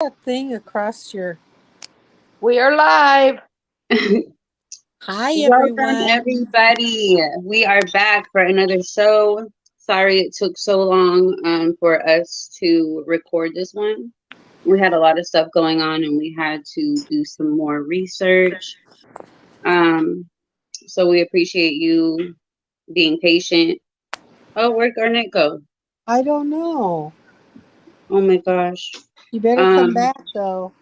that thing across your... We are live. Hi, Welcome, everyone. everybody. We are back for another show. Sorry it took so long for us to record this one. We had a lot of stuff going on and we had to do some more research. Um, so we appreciate you being patient. Oh, where'd Garnett go? I don't know. Oh my gosh. You better come Um, back, though.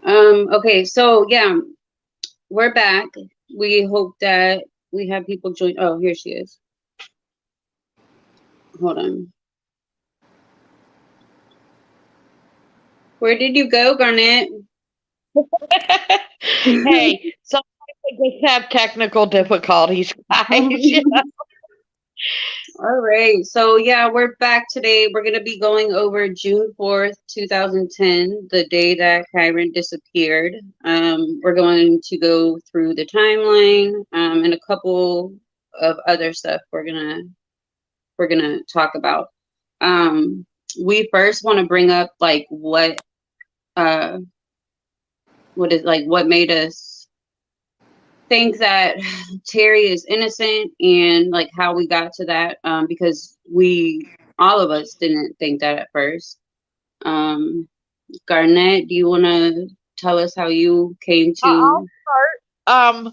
okay, so yeah, we're back. We hope that we have people join. Oh, here she is. Hold on. Where did you go, Garnett? Hey, sometimes I just have technical difficulties, guys. All right. So yeah, we're back today. We're gonna be going over June 4th, 2010, the day that kyron disappeared. We're going to go through the timeline, and a couple of other stuff we're gonna talk about. Um, we first want to bring up like uh what made us think that TERRI is innocent and like how we got to that, because all of us didn't think that at first. Um, Garnett, do you want to tell us how you came I'll to? start.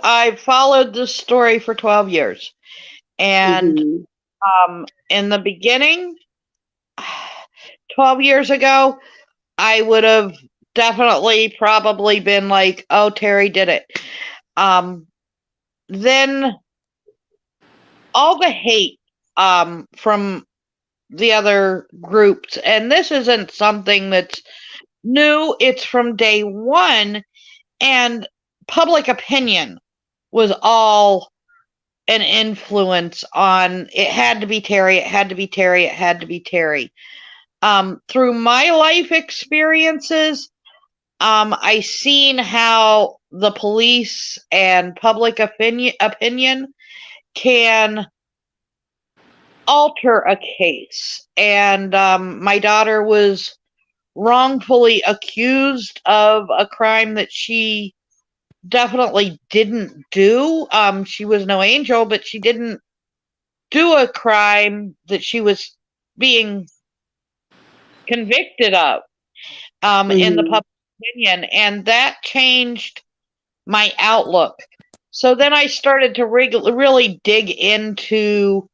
I've followed this story for 12 years. And Mhm. in the beginning, 12 years ago, I would have definitely probably been like, oh, TERRI did it. Then all the hate from the other groups, and this isn't something that's new, it's from day one, and public opinion was all an influence on it. Had to be TERRI, it had to be TERRI, it had to be TERRI. Through my life experiences, I seen how the police and public opinion can alter a case. And my daughter was wrongfully accused of a crime that she definitely didn't do. She was no angel, but she didn't do a crime that she was being convicted of, in the Mhm. public opinion. And that changed my outlook. So then I started to really dig into,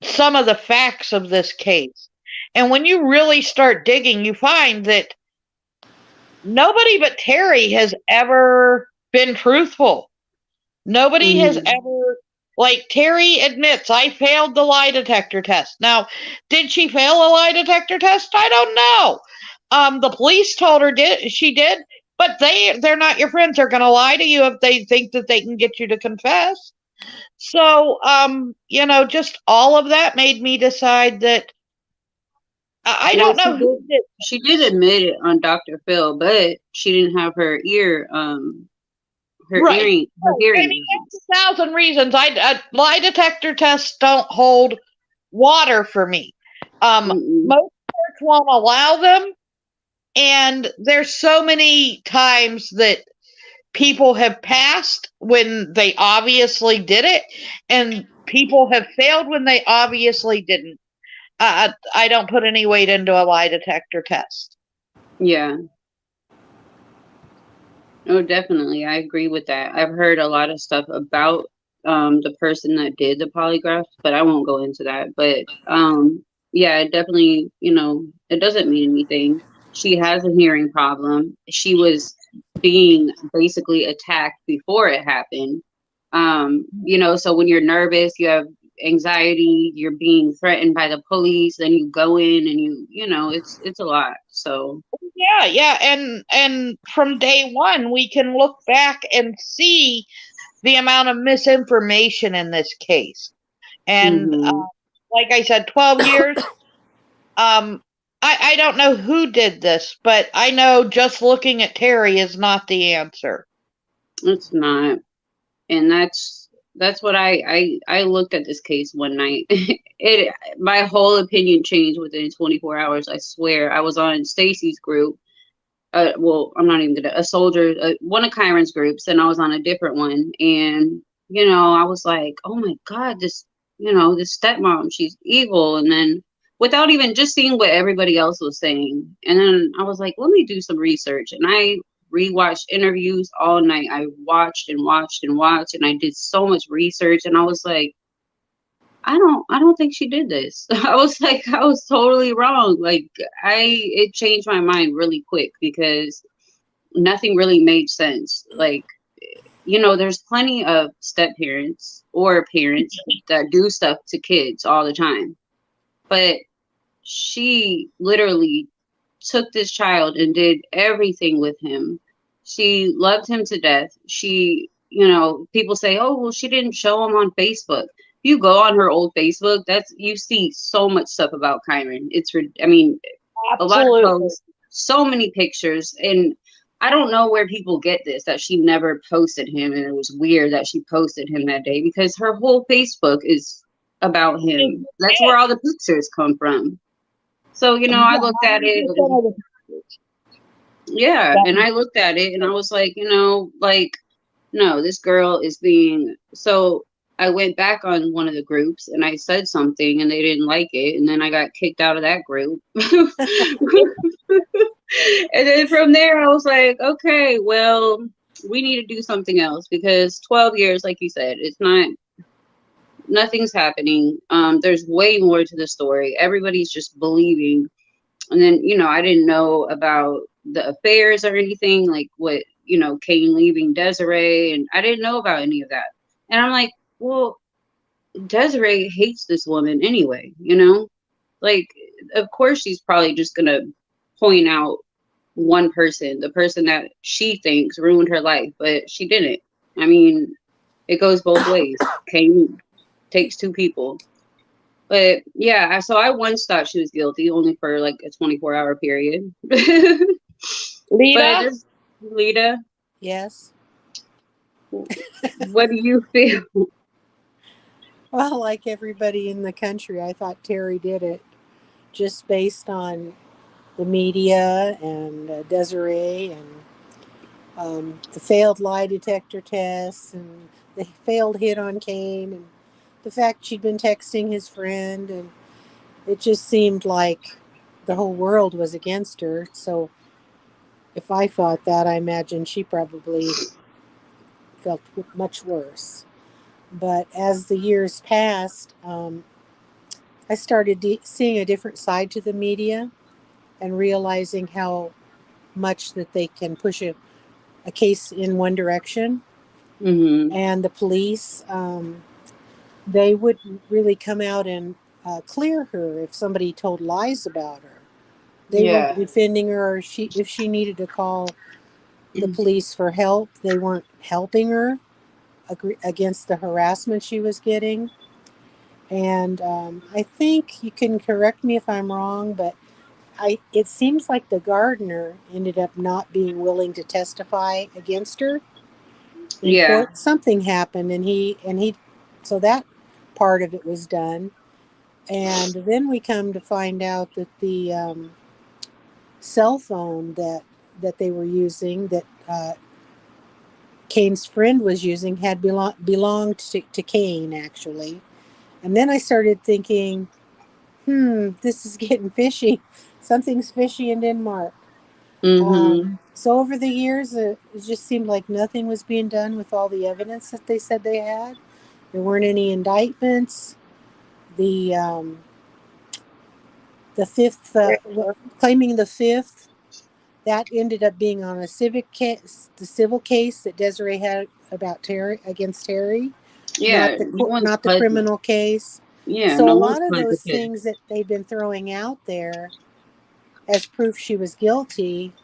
some of the facts of this case. And when you really start digging, you find that nobody but TERRI has ever been truthful. Nobody has Mhm. ever, like, TERRI admits, I failed the lie detector test. Now, did she fail a lie detector test? I don't know. The police told her she did, but they're not your friends. They're going to lie to you if they think that they can get you to confess. So, just all of that made me decide that I Well, don't know who did. she did admit it on Dr. Phil, but she didn't have her Right. earring, her Right. I hearing mean, aids. there's 1,000 reasons. Lie detector tests don't hold water for me. Mm-mm. Most courts won't allow them, and there's so many times that people have passed when they obviously did it, and people have failed when they obviously didn't. I don't put any weight into a lie detector test. Yeah. Oh, definitely. I agree with that. I've heard a lot of stuff about the person that did the polygraph, but I won't go into that. But yeah, it definitely, it doesn't mean anything. She has a hearing problem. She was being basically attacked before it happened. So when you're nervous, you have anxiety, you're being threatened by the police, then you go in and it's a lot. So, Yeah, yeah, and from day one, we can look back and see the amount of misinformation in this case. And mhm. like I said, 12 years. Um, I don't know who did this, but I know just looking at TERRI is not the answer. It's not. And That's what I looked at this case one night. My whole opinion changed within 24 hours. I swear. I was on Stacy's group. Well, I'm not even gonna a soldier, one of Kyron's groups, and I was on a different one. And I was like, oh my God, this stepmom, she's evil. And then without even just seeing what everybody else was saying, and then I was like, let me do some research, and I rewatched interviews all night. I watched and watched and watched, and I did so much research, and I was like, I don't think she did this. I was like, I was totally wrong. Like it changed my mind really quick because nothing really made sense. Like, there's plenty of step parents or parents that do stuff to kids all the time. But she literally took this child and did everything with him. She loved him to death. People say, oh, well, she didn't show him on Facebook. You go on her old Facebook, you see so much stuff about Kyron. A lot of posts, so many pictures, and I don't know where people get this, that she never posted him, and it was weird that she posted him that day because her whole Facebook is about him. That's where all the pictures come from. So, I looked at it. Yeah, and I looked at it and I was like, no, this girl is being so. I went back on one of the groups and I said something and they didn't like it, and then I got kicked out of that group. And then from there, I was like, okay, well, we need to do something else because 12 years, like you said, nothing's happening. There's way more to the story. Everybody's just believing. And then, I didn't know about the affairs or anything, like what, Kane leaving Desiree, and I didn't know about any of that. And I'm like, well, Desiree hates this woman anyway, Like, of course she's probably just gonna point out one person, the person that she thinks ruined her life, but she didn't. I mean, it goes both ways. Kane takes two people. But yeah, so I once thought she was guilty, only for like a 24-hour period. Lita? Lita? Yes. What do you feel? Well, like everybody in the country, I thought TERRI did it just based on the media and Desiree and the failed lie detector tests and the failed hit on Kane and the fact she'd been texting his friend, and it just seemed like the whole world was against her. So if I thought that, I imagine she probably felt much worse. But as the years passed, I started seeing a different side to the media and realizing how much that they can push a case in one direction. Mm-hmm. And the police, they wouldn't really come out and clear her if somebody told lies about her. They weren't defending her, or if she needed to call the police for help, they weren't helping her against the harassment she was getting. And I think you can correct me if I'm wrong, but it seems like the gardener ended up not being willing to testify against her in court. Something happened, so that part of it was done. And then we come to find out that the cell phone that they were using, that Kane's friend was using, had belonged to Kane, actually. And then I started thinking, this is getting fishy. Something's fishy in Denmark. Mm-hmm. So over the years, it just seemed like nothing was being done with all the evidence that they said they had. There weren't any indictments. The fifth, claiming the fifth, that ended up being on a the civil case that Desiree had against TERRI. Yeah, not the criminal case. Yeah, So a lot of those things that they've been throwing out there as proof she was guilty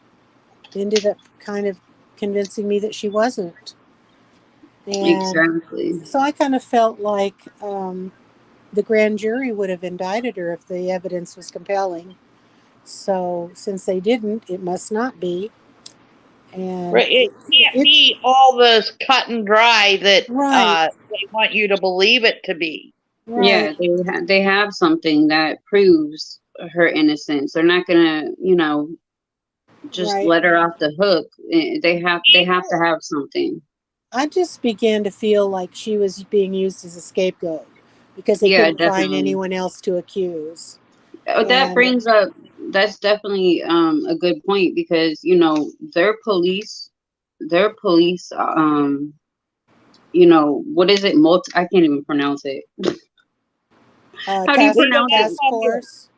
ended up kind of convincing me that she wasn't. And exactly. so I kind of felt like the grand jury would have indicted her if the evidence was compelling. So since they didn't, it must not be. And Right. It can't it be all this cut and dry that right, they want you to believe it to be. Yeah, right, they have something that proves her innocence. They're not gonna, just right. let her off the hook. They have to have something. I just began to feel like she was being used as a scapegoat because they Yeah, couldn't find definitely. anyone else to accuse. That And brings up that's definitely a good point because their police what is it? I can't even pronounce it. How do you task pronounce it? task force,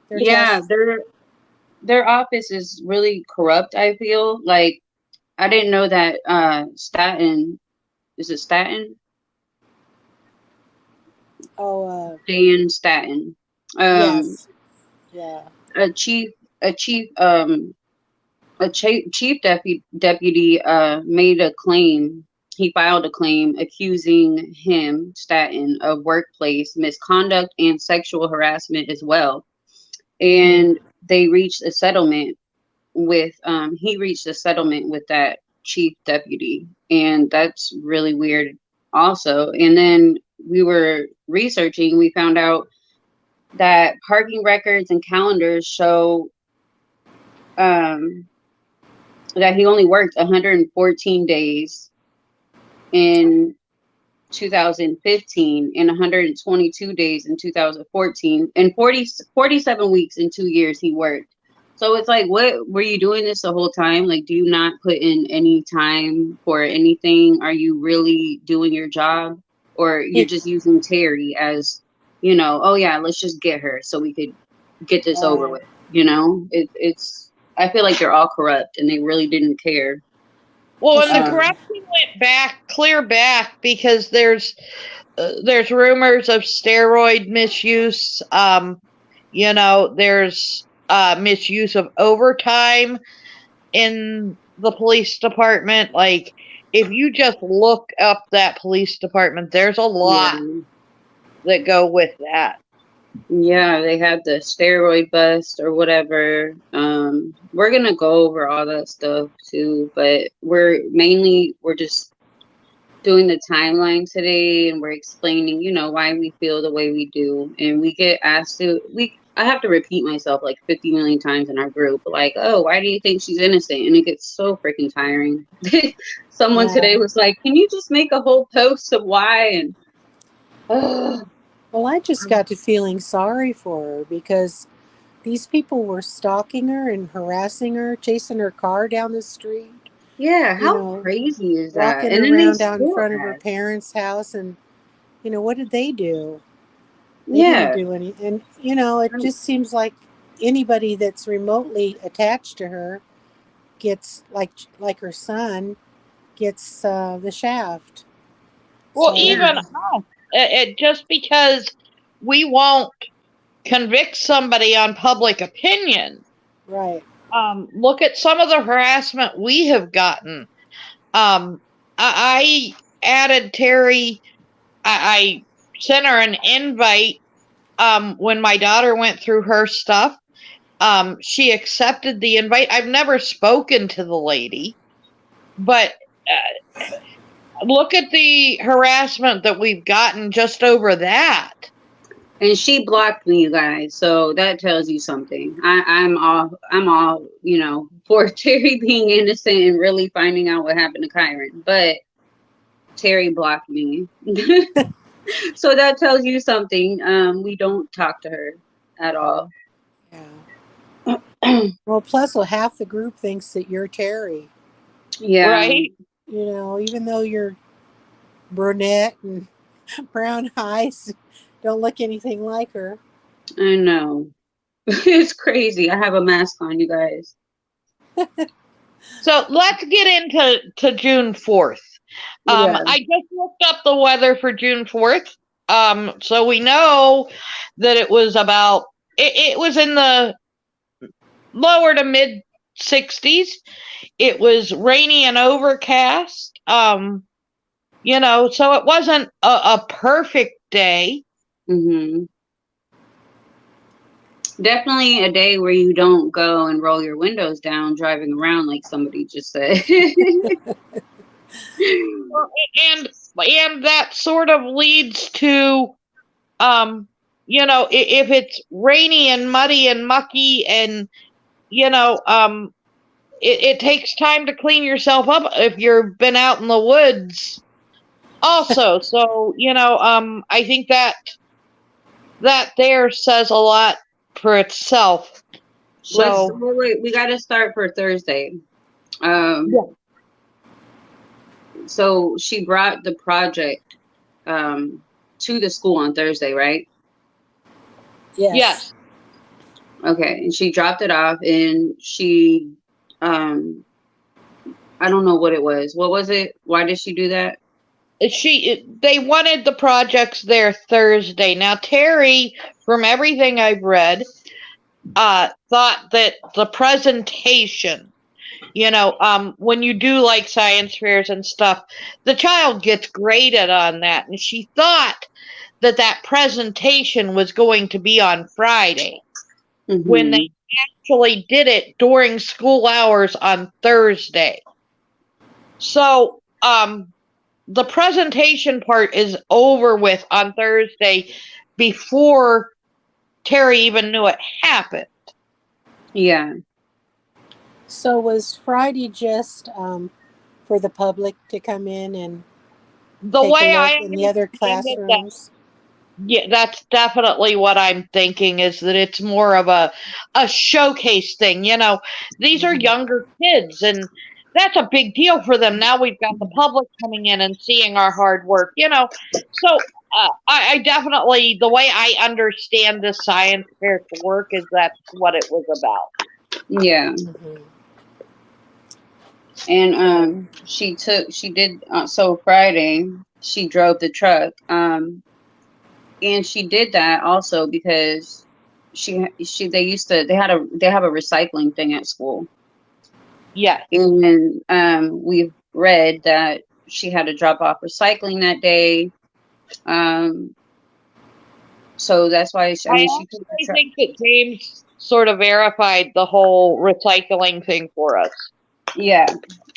their Yeah, task. their office is really corrupt, I feel. Like I didn't know that Staten is it Staten? Oh, Dan Staten. Um yes, yeah. a chief a chief chief deputy made a claim. He filed a claim accusing him, Staten, of workplace misconduct and sexual harassment as well. Hmm. And they reached a settlement with he reached a settlement with that chief deputy, and that's really weird also. And then we were researching, we found out that parking records and calendars show um that he only worked 114 days in 2015 and 122 days in 2014 and 47 weeks in 2 years he worked. So it's like, what were you doing this the whole time? Like, do you not put in any time for anything? Are you really doing your job? Or you're He, just using Terry as, oh yeah, let's just get her so we could get this over right. with. It's I feel like they're all corrupt and they really didn't care. Well, Well, and the she, Um, corruption went clear back, because there's rumors of steroid misuse. There's misuse of overtime in the police department. Like, if you just look up that police department, there's a lot yeah. that go with that. Yeah, they had the steroid bust or whatever. We're gonna go over all that stuff too, but we're just doing the timeline today and we're explaining, why we feel the way we do. And we get asked to I have to repeat myself like 50 million times in our group, like, oh, why do you think she's innocent? And it gets so freaking tiring. Someone yeah. today was like, can you just make a whole post of why? And Well, I just got to feeling sorry for her because these people were stalking her and harassing her, chasing her car down the street, yeah, you how know, crazy is that? walking And then they around out in still front of her ask. parents' house. And, what did they do? They didn't Yeah. do any. And, it Um, just seems like anybody that's remotely attached to her gets, like her son, gets the shaft. Well, So, even yeah. us, just because we won't convict somebody on public opinion, right. look at some of the harassment we have gotten. I added TERRI. I sent her an invite when my daughter went through her stuff. She accepted the invite. I've never spoken to the lady, but look at the harassment that we've gotten just over that. And she blocked me, you guys. So that tells you something. I'm all, for Terry being innocent and really finding out what happened to Kyron. But Terry blocked me. So that tells you something. We don't talk to her at all. Yeah. Well, plus, half the group thinks that you're Terry. Yeah, Right? Even though you're brunette and brown eyes, don't look anything like her. I know. It's crazy. I have a mask on, you guys. So let's get into June 4th. Yeah. I just looked up the weather for June 4th. So we know that it was in the lower to mid 60s. It was rainy and overcast. So it wasn't a perfect day. Hmm. Definitely a day where you don't go and roll your windows down driving around like somebody just said. Well, and that sort of leads to, if it's rainy and muddy and mucky, and it takes time to clean yourself up if you've been out in the woods also. So I think that there says a lot for itself. So wait, we got to start for Thursday. yeah. So she brought the project to the school on Thursday, right? Yes. Yes. Okay, and she dropped it off, and she, I don't know what it was. What was it? Why did she do that? They wanted the projects there Thursday. Now TERRI, from everything I've read, thought that the presentation, when you do like science fairs and stuff, the child gets graded on that, and she thought that presentation was going to be on Friday when they actually did it during school hours on Thursday. So, the presentation part is over with on Thursday before TERRI even knew it happened. Yeah. So was Friday just for the public to come in and The take a way I look in the other understand it, classrooms? yeah, that's definitely what I'm thinking, is that it's more of a showcase thing. These are younger kids, and that's a big deal for them. Now we've got the public coming in and seeing our hard work, So I definitely, the way I understand the science fair to work, is that's what it was about. Yeah. Mm-hmm. And she did, so Friday she drove the truck, and she did that also because they have a recycling thing at school. Yeah. And we've read that she had to drop off recycling that day. So that's why I she took the actually truck. think that James sort of verified the whole recycling thing for us. Yeah.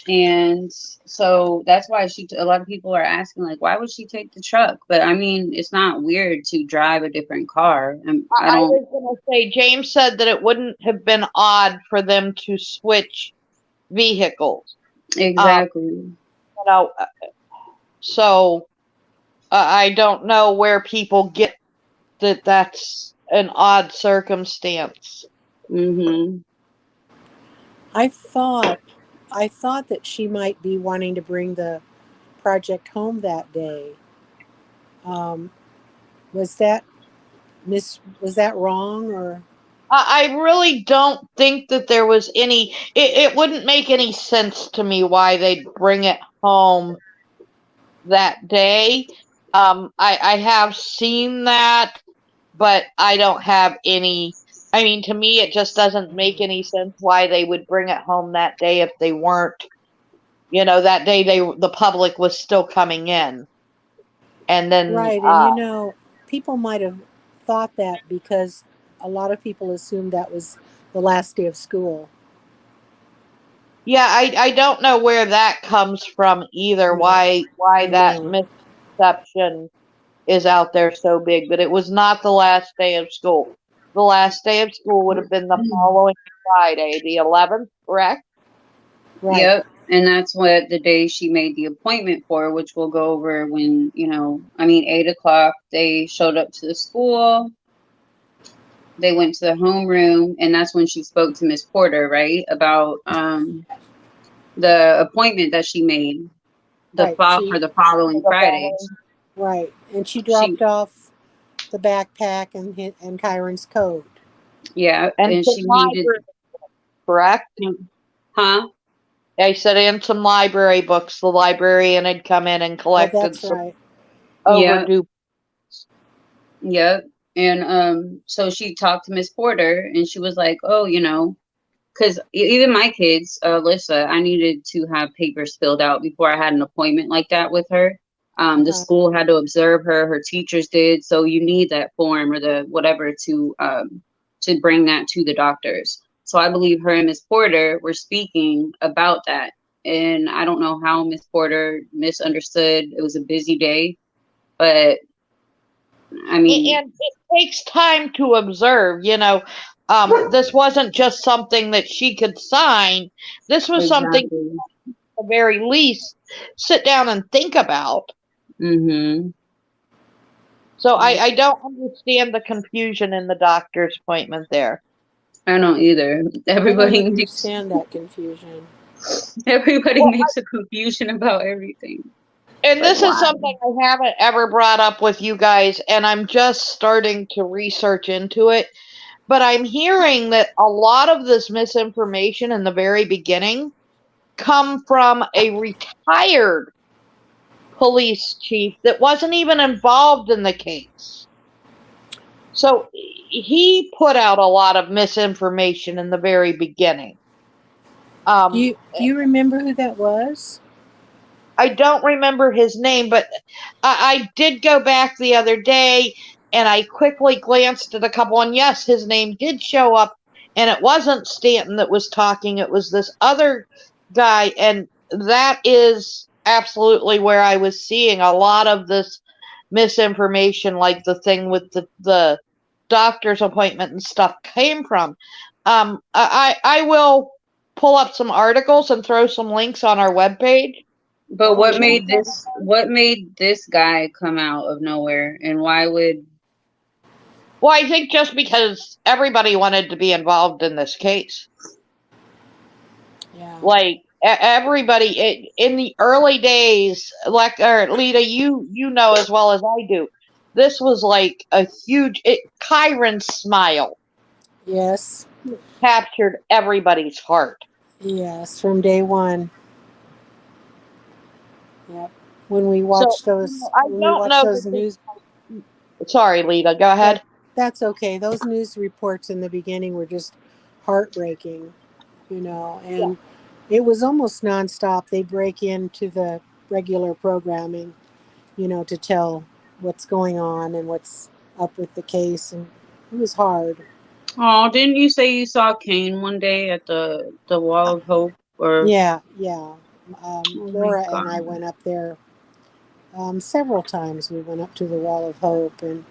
And so that's why a lot of people are asking, like, why would she take the truck? But I mean, it's not weird to drive a different car. And I was going to say, James said that it wouldn't have been odd for them to switch vehicles. Exactly. So I don't know where people get that that's an odd circumstance. Mm-hmm. I thought that she might be wanting to bring the project home that day. Was that was that wrong, or? I really don't think that there was any. It wouldn't make any sense to me why they'd bring it home that day. I have seen that, but I don't have any. I mean, to me, it just doesn't make any sense why they would bring it home that day if they weren't. That day the public was still coming in, and then Right, and people might have thought that because a lot of people assumed that was the last day of school. yeah, I don't know where that comes from either. Yeah, Why I that know. misconception is out there so big, but it was not the last day of school. The last day of school would have been the following Friday, the 11th, correct? Right. Yep. And that's what the day she made the appointment for, which we'll go over when, 8 o'clock, they showed up to the school. They went to the homeroom, and that's when she spoke to Miss Porter, right? About the appointment that she made Right. for the following Friday. Right. And she She dropped off the backpack and Kyron's coat. Yeah, And she needed, correct? huh? I said, and some library books. The librarian had come in and Oh, collected that's some right. overdue. Yep. And so she talked to Miss Porter, and she was like, "Oh, because even my kids, Alyssa, I needed to have papers filled out before I had an appointment like that with her. The school had to observe her, her teachers did, so you need that form or the whatever to to bring that to the doctors. So I believe her and Miss Porter were speaking about that. And I don't know how Miss Porter misunderstood. It was a busy day, but I mean, And it takes time to observe, this wasn't just something that she could sign. This was something, exactly. at the very least, sit down and think about. Mm-hmm. So I don't understand the confusion in the doctor's appointment there. I don't either. I don't Everybody makes understand that confusion. everybody Well, makes a confusion about everything. and Like, this is why? something I haven't ever brought up with you guys, and I'm just starting to research into it. But I'm hearing that a lot of this misinformation in the very beginning come from a retired police chief that wasn't even involved in the case. So he put out a lot of misinformation in the very beginning. Do you remember who that was? I don't remember his name, but I did go back the other day and I quickly glanced at a couple, and yes, his name did show up, and it wasn't Stanton that was talking, it was this other guy, and that is absolutely where I was seeing a lot of this misinformation, like the thing with the doctor's appointment and stuff came from. I will pull up some articles and throw some links on our webpage. But Oh, what yeah. made this guy come out of nowhere, and why would? Well, I think just because everybody wanted to be involved in this case. Yeah. Like everybody in the early days, like or Lita, you know as well as I do, this was like a huge. Kyron's smile Yes. captured everybody's heart. Yes, from day one. Yep. When we So watched those, I when we don't watched know those that news, sorry, Lita, go that ahead. that's okay. Those news reports in the beginning were just heartbreaking, Yeah. and it was almost nonstop. They break into the regular programming, to tell what's going on and what's up with the case, and it was hard. Oh, didn't you say you saw Kane one day at the Wall of Hope? Or Yeah, yeah. oh my Laura and I God. went up there several times. We went up to the Wall of Hope, and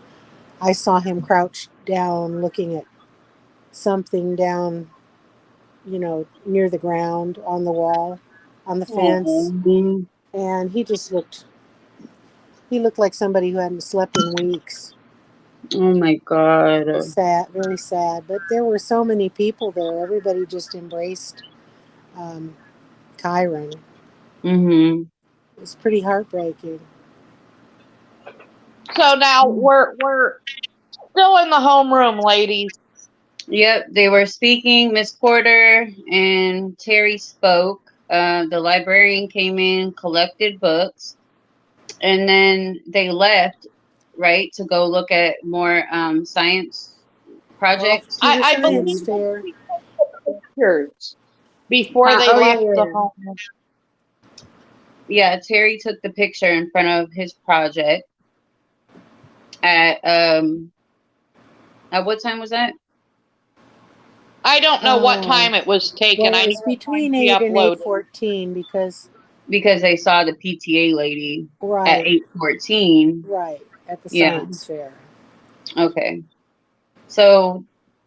I saw him crouched down looking at something down, near the ground on the wall, on the fence. Oh, And he looked like somebody who hadn't slept in weeks. oh my God. Sad, very sad. But there were so many people there. Everybody just embraced um, Kyron. Mm-hmm. It was pretty heartbreaking. So now we're still in the homeroom, ladies. Yep, they were speaking. Miss Porter and TERRI spoke. The librarian came in, collected books, and then they left, right, to go look at more science Off projects. to the I science believe fair. pictures before they Oh yeah, left the yeah, home. yeah. TERRI took the picture in front of his project at what time was that? I don't know what Oh, time it was taken. well, it I know was what time between she 8 and uploaded. 8:14 because, Because they saw the PTA lady at right, 8:14. right, at the Yeah. science fair. Okay. So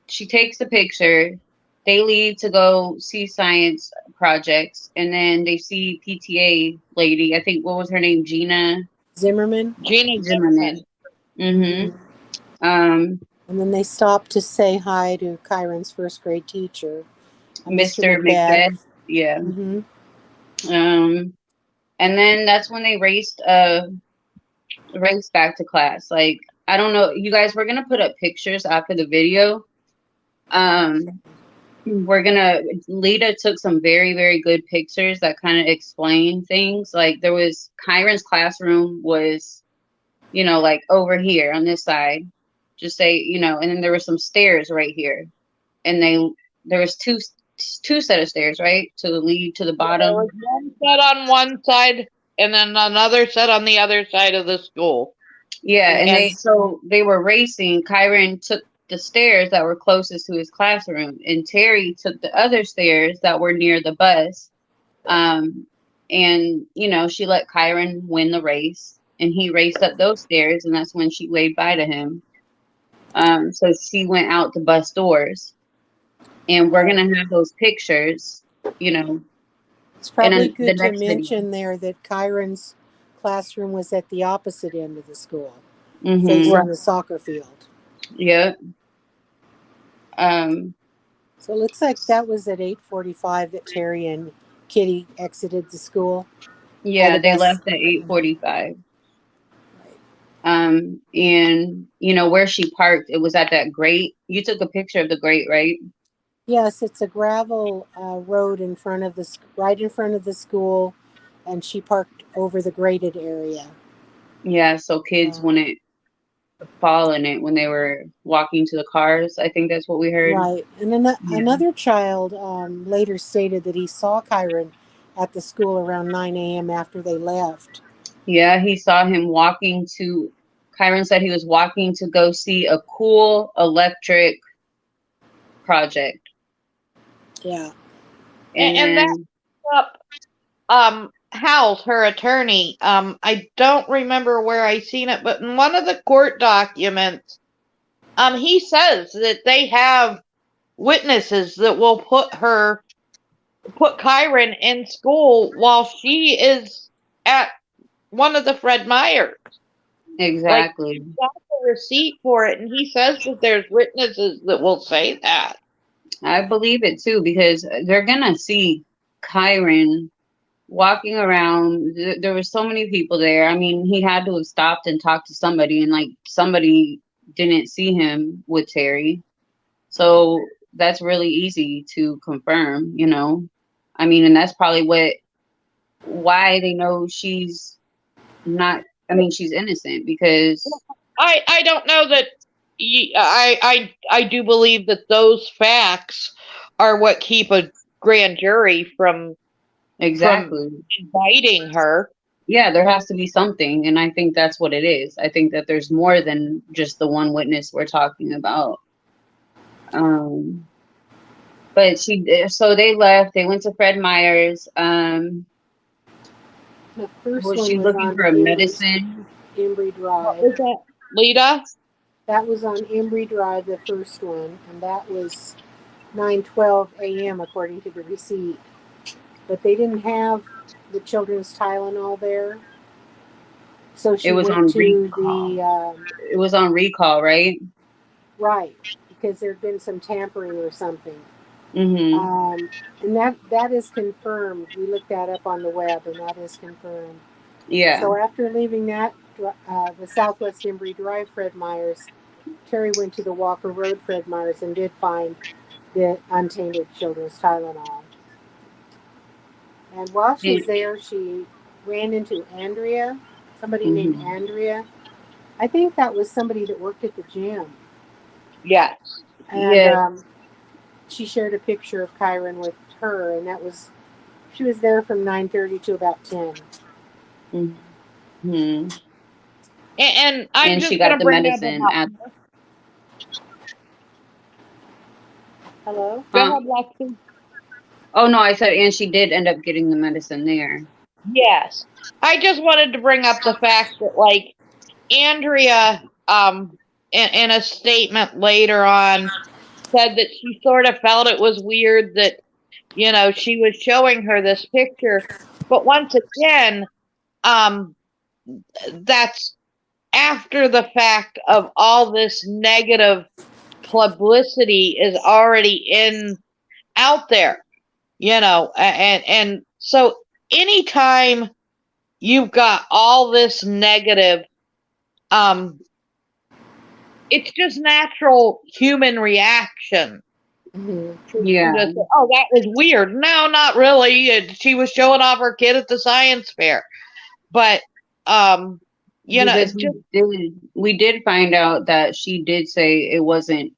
she takes the picture. They leave to go see science projects, and then they see PTA lady. I think what was her name? Gina Zimmerman. Gina Zimmerman. Zimmerman. Mm-hmm. Hmm. Um, And then they stopped to say hi to Kyron's first grade teacher, Mr. Mr. Macbeth. Macbeth. Yeah. Hmm. Um, and then that's when they raced back to class. Like, I don't know, you guys, we're gonna put up pictures after the video. Um, Lita took some very, very good pictures that kind of explain things. Like there was Kyron's classroom was, like over here on this side, just say, and then there were some stairs right here. And there was two set of stairs, right? To lead to the Yeah, there bottom. was one set on one side and then another set on the other side of the school. Yeah, and And Yes. they were racing. Kyron took the stairs that were closest to his classroom, and Terry took the other stairs that were near the bus. And you know, she let Kyron win the race, and he raced up those stairs, and that's when she waved bye to him. So she went out the bus doors, and we're gonna have those pictures, you know, It's in probably the good to next video. mention there that Kyron's classroom was at the opposite end of the school, Mm-hmm. facing the soccer field. Yeah. So it looks like that was at 8:45 that Terry and Kitty exited the school. Yeah, the they bus. left at 8:45. Right. And you know where she parked, it was at that grate. You took a picture of the grate, right? Yes, it's a gravel road in front of the right in front of the school, and she parked over the graded area. Yeah, so kids wouldn't fall in it when they were walking to the cars. I think that's what we heard. Right, and then another child later stated that he saw Kyron at the school around 9 a.m. after they left. Yeah, he saw him walking to. Kyron said he was walking to go see a cool electric project. Yeah, And that up Howell, her attorney. I don't remember where I seen it, but in one of the court documents, he says that they have witnesses that will put Kyron in school while she is at one of the Fred Meyers. Exactly. Like, got the receipt for it, and he says that there's witnesses that will say that. I believe it too, because they're gonna see Kyron walking around. There were so many people there. I mean, he had to have stopped and talked to somebody, and like somebody didn't see him with Terry. So that's really easy to confirm, you know. I mean, and that's probably why they know she's not. I mean, she's innocent because I don't know that. I do believe that those facts are what keep a grand jury from exactly. indicting her. Yeah, there has to be something, and I think that's what it is. I think that there's more than just the one witness we're talking about. But so they left. They went to Fred Meyer's. the first Was one she was looking on for a medicine? Embry What Drive. was that, Lita? That was on Embry Drive, the first one, and that was 9:12 a.m. according to the receipt. But they didn't have the children's Tylenol there, so she It was went on to recall. It was on recall, right? right, because there had been some tampering or something. Mm-hmm. And that is confirmed. We looked that up on the web, and that is confirmed. Yeah. So after leaving that, the Southwest Embry Drive Fred Meyers, Terry went to the Walker Road Fred Meyers and did find the untainted children's Tylenol. And while she was there, she ran into Andrea, somebody named Andrea. I think that was somebody that worked at the gym. Yes. And she shared a picture of Kyron with her, and she was there from 9:30 to about 10. Mm-hmm. And I'm just she going got to the bring medicine up at. Hello? Go ahead, Lexi. Oh no, I said, and she did end up getting the medicine there. Yes. I just wanted to bring up the fact that, like, Andrea, in a statement later on, said that she sort of felt it was weird that, you know, she was showing her this picture. But once again, that's after the fact of all this negative publicity is already out there, you know, and so anytime you've got all this negative, it's just natural human reaction. Yeah. To say, oh, that was weird. No, not really. She was showing off her kid at the science fair, but you know, because we did find out that she did say it wasn't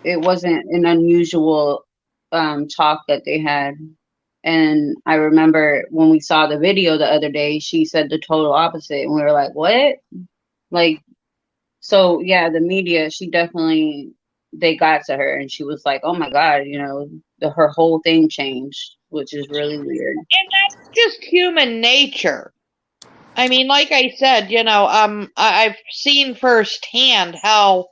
an unusual talk that they had. And I remember when we saw the video the other day, she said the total opposite, and we were like, what? Like, so yeah, the media, she definitely they got to her, and she was like, "Oh my God," her whole thing changed, which is really weird. And that's just human nature. I mean, like I said, I've seen firsthand how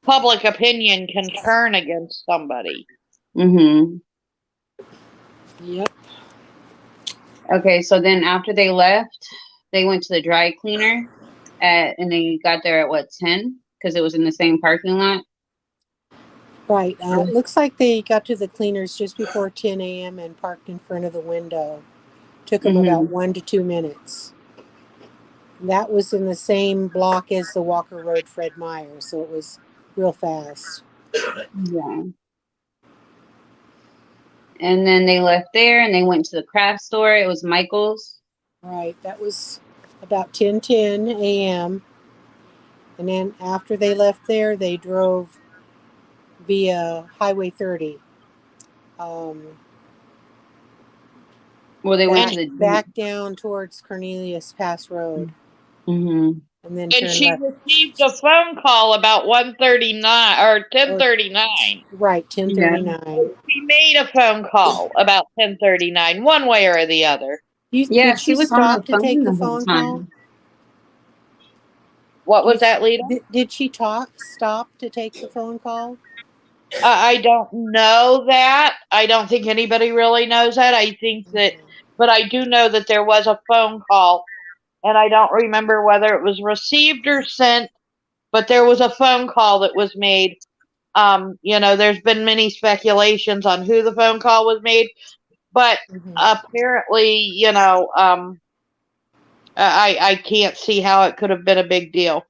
public opinion can turn against somebody. Mm-hmm. Yep. Okay, so then after they left, they went to the dry cleaner and they got there at what, 10? Because it was in the same parking lot. Right. It looks like they got to the cleaners just before 10 a.m. and parked in front of the window. Took them Mm-hmm. about 1 to 2 minutes. That was in the same block as the Walker Road Fred Meyer, so it was real fast. Yeah. And then they left there and they went to the craft store. It was Michael's. Right. That was about 10:10 a.m. And then after they left there, they drove via Highway 30. Well, they went to the Back down towards Cornelius Pass Road, Mm-hmm. and then And turn she left. received a phone call about 1:39 or 10:39. Right, Yeah. 10:39. She made a phone call about 10:39, one way or the other. Yeah, Did she she was on the stop to take phone the the whole phone call? time. What was that, Lita? Did she stop to take the phone call? I don't know that. I don't think anybody really knows that. I think that, but I do know that there was a phone call, and I don't remember whether it was received or sent, but there was a phone call that was made. There's been many speculations on who the phone call was made, but apparently, I can't see how it could have been a big deal.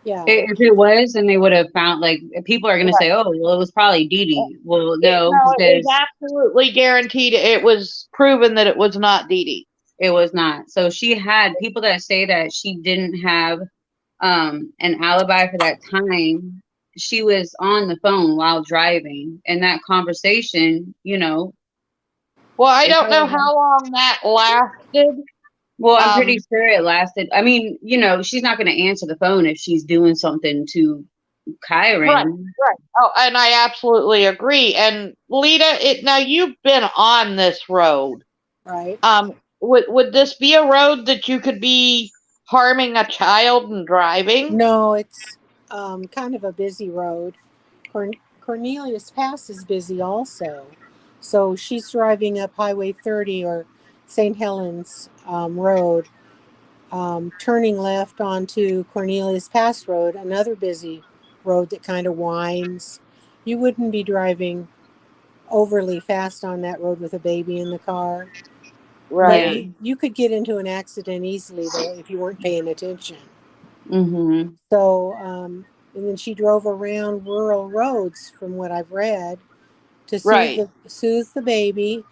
Yeah. If it was, then they would have found, like, people are going to say, oh, well, it was probably Dee Dee. Well, no, it because was absolutely guaranteed. It was proven that it was not Dee Dee. it was not. So she had people that say that she didn't have an alibi for that time. She was on the phone while driving, and that conversation, Well, I it don't know probably. how long that lasted. Well, I'm pretty sure it lasted. I mean, she's not going to answer the phone if she's doing something to Kyron. Right. Oh, and I absolutely agree. And Lita, now you've been on this road. Right. Would this be a road that you could be harming a child and driving? No, it's kind of a busy road. Cornelius Pass is busy also. So she's driving up Highway 30 or St. Helens Road, turning left onto Cornelius Pass Road, another busy road that kind of winds. You wouldn't be driving overly fast on that road with a baby in the car. But Right. you could get into an accident easily, though, if you weren't paying attention. Mm-hmm. So, and then she drove around rural roads, from what I've read, to soothe the baby.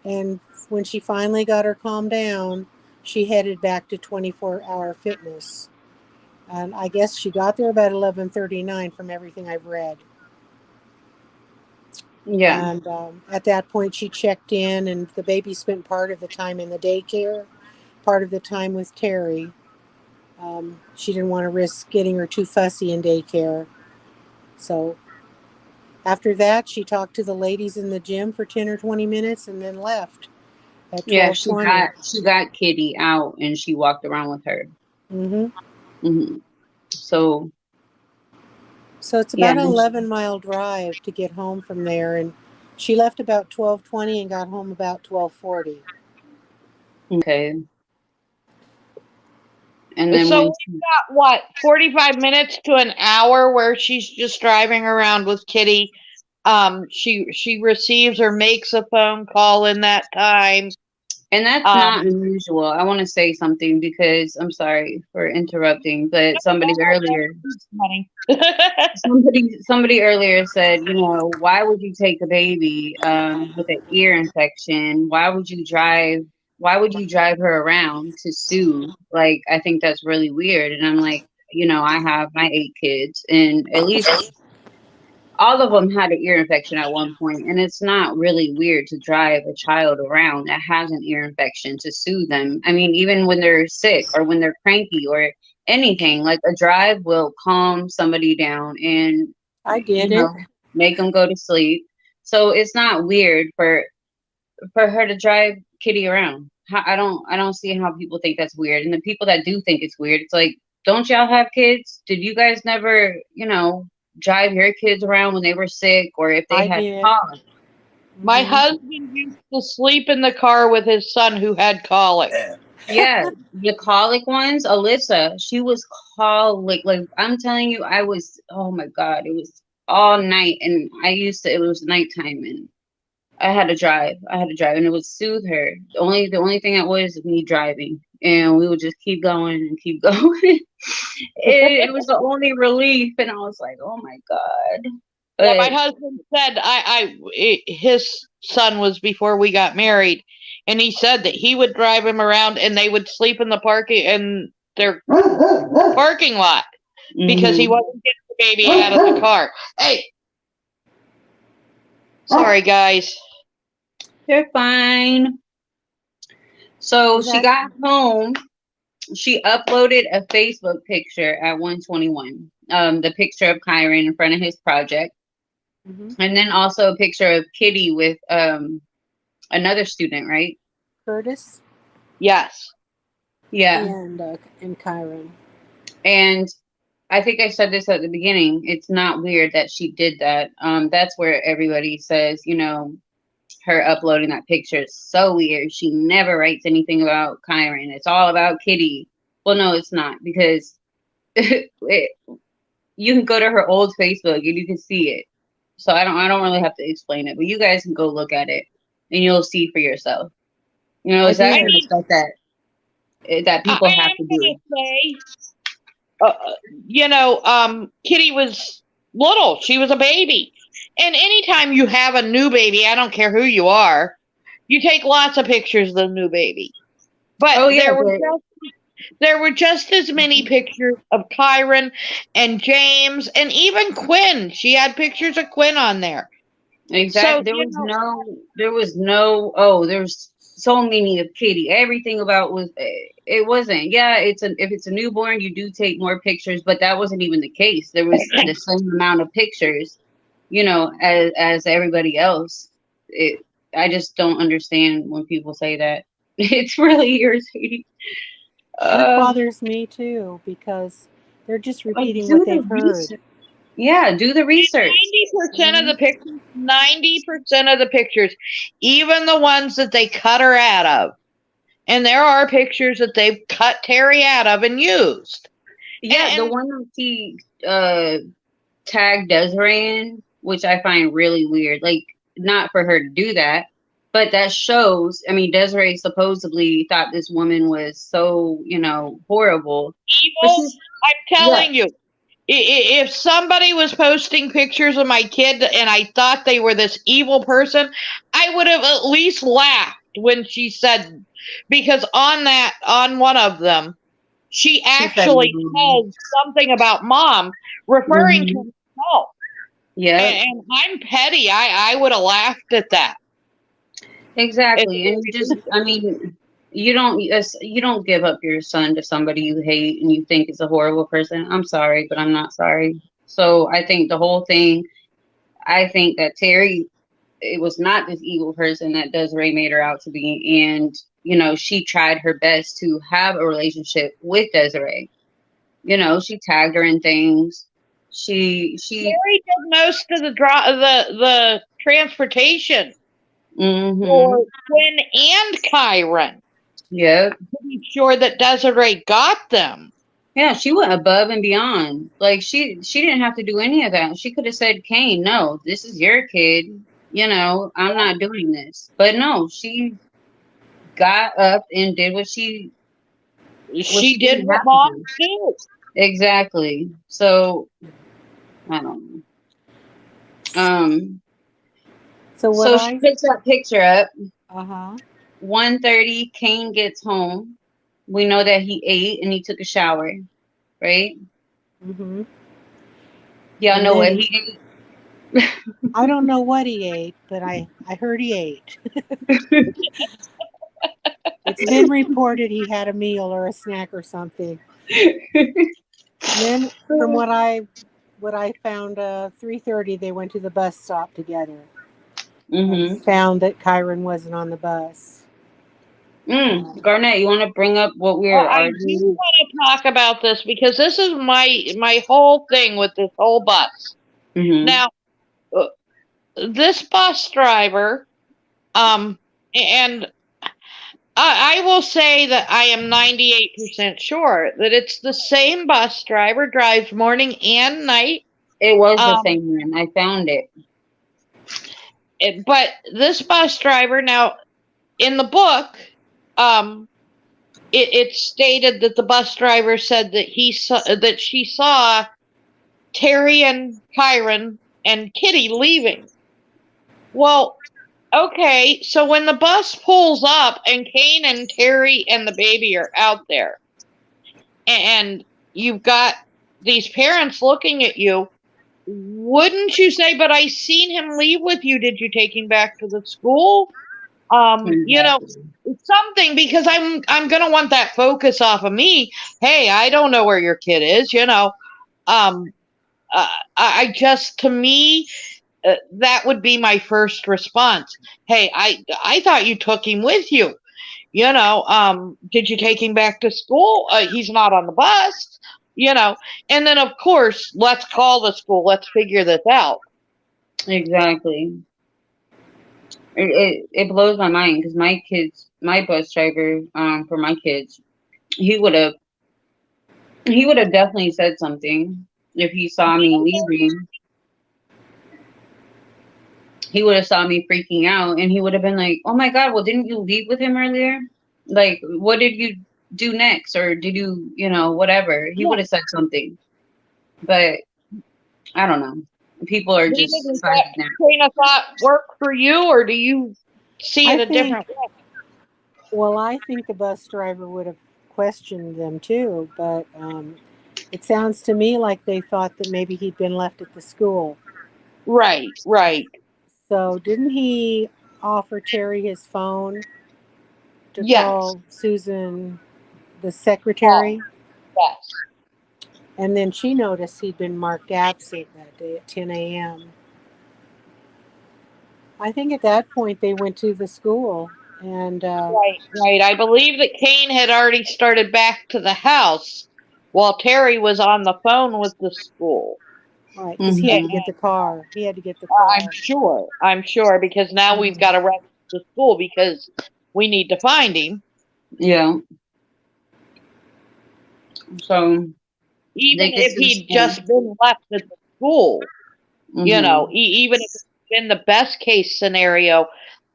And when she finally got her calmed down, she headed back to 24-hour fitness. And I guess she got there about 11:39 from everything I've read. Yeah. And at that point, she checked in, and the baby spent part of the time in the daycare, part of the time with TERRI. She didn't want to risk getting her too fussy in daycare. So after that, she talked to the ladies in the gym for 10 or 20 minutes and then left at Yeah, 12:20. she got Kitty out and she walked around with her. Mm-hmm. Mm-hmm. So it's about an 11-mile drive to get home from there, and she left about 12:20 and got home about 12:40. Okay. And then So we've got 45 minutes to an hour where she's just driving around with Kitty. She receives or makes a phone call in that time. and that's not unusual. I want to say something because I'm sorry for interrupting, but somebody earlier somebody earlier said, why would you take a baby with an ear infection? Why would you drive her around to sue? Like, I think that's really weird. And I'm like, I have my 8 kids, and at least all of them had an ear infection at one point, and it's not really weird to drive a child around that has an ear infection to soothe them. I mean, even when they're sick or when they're cranky or anything, like a drive will calm somebody down. And I did You it. know, make them go to sleep. So it's not weird for her to drive Kitty around. I don't see how people think that's weird. And the people that do think it's weird, it's like, don't y'all have kids? Did you guys never, drive your kids around when they were sick or if they I had did. colic? My Mhm. husband used to sleep in the car with his son who had colic. Yeah, the colic ones, Alyssa, she was colic. Like I'm telling you, oh my God, it was all night. And it was nighttime and I had to drive. And it would soothe her. The only thing that was me driving. And we would just keep going and keep going. It was the only relief. And I was like, oh my God. Yeah, my But husband said his son was before we got married, and he said that he would drive him around, and they would sleep in their parking lot because he mhm. wasn't getting the baby out of the car. Hey, sorry guys. They're fine. So Is she that got home. She uploaded a Facebook picture at 121. The picture of Kyron in front of his project. mhm. And then also a picture of Kitty with another student, right? Curtis Yes. Yeah. and Kyron? And I think I said this at the beginning. It's not weird that she did that. That's where everybody says, her uploading that picture is so weird. She never writes anything about Kyron. It's all about Kitty. Well, no, it's not because you can go to her old Facebook and you can see it. So I don't really have to explain it, but you guys can go look at it and you'll see for yourself. I It's that I kind did. of mean, stuff that I people have am to do. gonna say, Kitty was little. She was a baby, and anytime you have a new baby, I don't care who you are, you take lots of pictures of the new baby. But Oh yeah, but there were just as many Mhm. pictures of Kyron and James and even Quinn. She had pictures of Quinn on there. So, exactly. There was so many of Kitty. Everything about was it wasn't. Yeah, if it's a newborn, you do take more pictures, but that wasn't even the case. There was the same amount of pictures, as everybody else. I just don't understand when people say that. It's really irritating. That Uh, bothers me too because they're just like repeating what do the they've heard. research. Yeah, do the research. 90% of Mhm. the pictures, 90% of the pictures, even the ones that they cut her out of, and there are pictures that they've cut TERRI out of and used. Yeah, the And one that she tagged Desiree in, which I find really weird. Like, not for her to do that, but that shows. I mean, Desiree supposedly thought this woman was so, horrible. But evil, she's, I'm yeah, telling you, if somebody was posting pictures of my kid and I thought they were this evil person, I would have at least laughed when she said, because on one of them, she she said, actually says something about mom, referring to mm-hmm. herself. Yep, And I'm petty. I would have laughed at that. It's exactly. And I mean, you don't give up your son to somebody you hate and you think is a horrible person. I'm sorry, but I'm not sorry. So I think the whole thing. I think that TERRI, it was not this evil person that Desiree made her out to be. And, she tried her best to have a relationship with Desiree. She tagged her in things. She, Mary did most of the transportation mm-hmm. for Quinn and Kyron Yeah. to be sure that Desiree got them. Yeah, she went above and beyond. Like she didn't have to do any of that. She could have said, Kane, no, this is your kid. I'm not doing this. But no, she got up and did what She she did didn't what have to moms do. do. Exactly. So I don't know. So what So she I picks that picture up. uh-huh. 1:30, Kane gets home. We know that he ate and he took a shower, right? Mhm. Y'all And know what then he I don't know what he ate, but I heard he ate. It's been reported he had a meal or a snack or something. ate. And then from what I what I found, 3:30, they went to the bus stop together and Mm-hmm. found that Kyron wasn't on the bus. Garnett, you want to bring up what we Well, were I do arguing? want to talk about this because this is my whole thing with this whole bus. Mm-hmm. Now, this bus driver, and I will say that I am 98% sure that it's the same bus driver, drives morning and night. It was the Um, same one. I found it. but this bus driver now in the book, it stated that the bus driver said that she saw Terry and Kyron and Kitty leaving. Well, okay, so when the bus pulls up and Kane and Terry and the baby are out there, and you've got these parents looking at you, wouldn't you say, but I seen him leave with you. Did you take him back to the school? You know, Exactly. something, because I'm gonna want that focus off of me. Hey, I don't know where your kid is, you know. Um, I just, to me, that would be my first response. Hey, I thought you took him with you. You know, did you take him back to school? He's not on the bus. You know, and then of course, let's call the school. Let's figure this out. Exactly. It blows my mind because my bus driver, for my kids, he would have definitely said something if he saw me leaving. He would have saw me freaking out, and he would have been like, "Oh my God, well, didn't you leave with him earlier? Like, what did you do next, or did you, whatever?" He Yeah. would have said something, but I don't know. People are Nina, just does that finding that. train of thought work for you, or do you see I it a think, different way? well, I think the bus driver would have questioned them too, but it sounds to me like they thought that maybe he'd been left at the school. Right, right. So didn't he offer Terry his phone to Yes, call Susan, the yes, secretary? yes. And then she noticed he'd been marked absent that day at 10 a.m. I think at that point they went to the school and, Right, right. I believe that Kane had already started back to the house while Terry was on the phone with the school. right, because he had to Hmm. get the car. He had to get the I'm car. sure. I'm sure, because now we've got Mhm. to run to school because we need to find him. Yeah. So Even they get if to the he'd school. just been left at the school, you know, Hmm. even if it's been the best case scenario,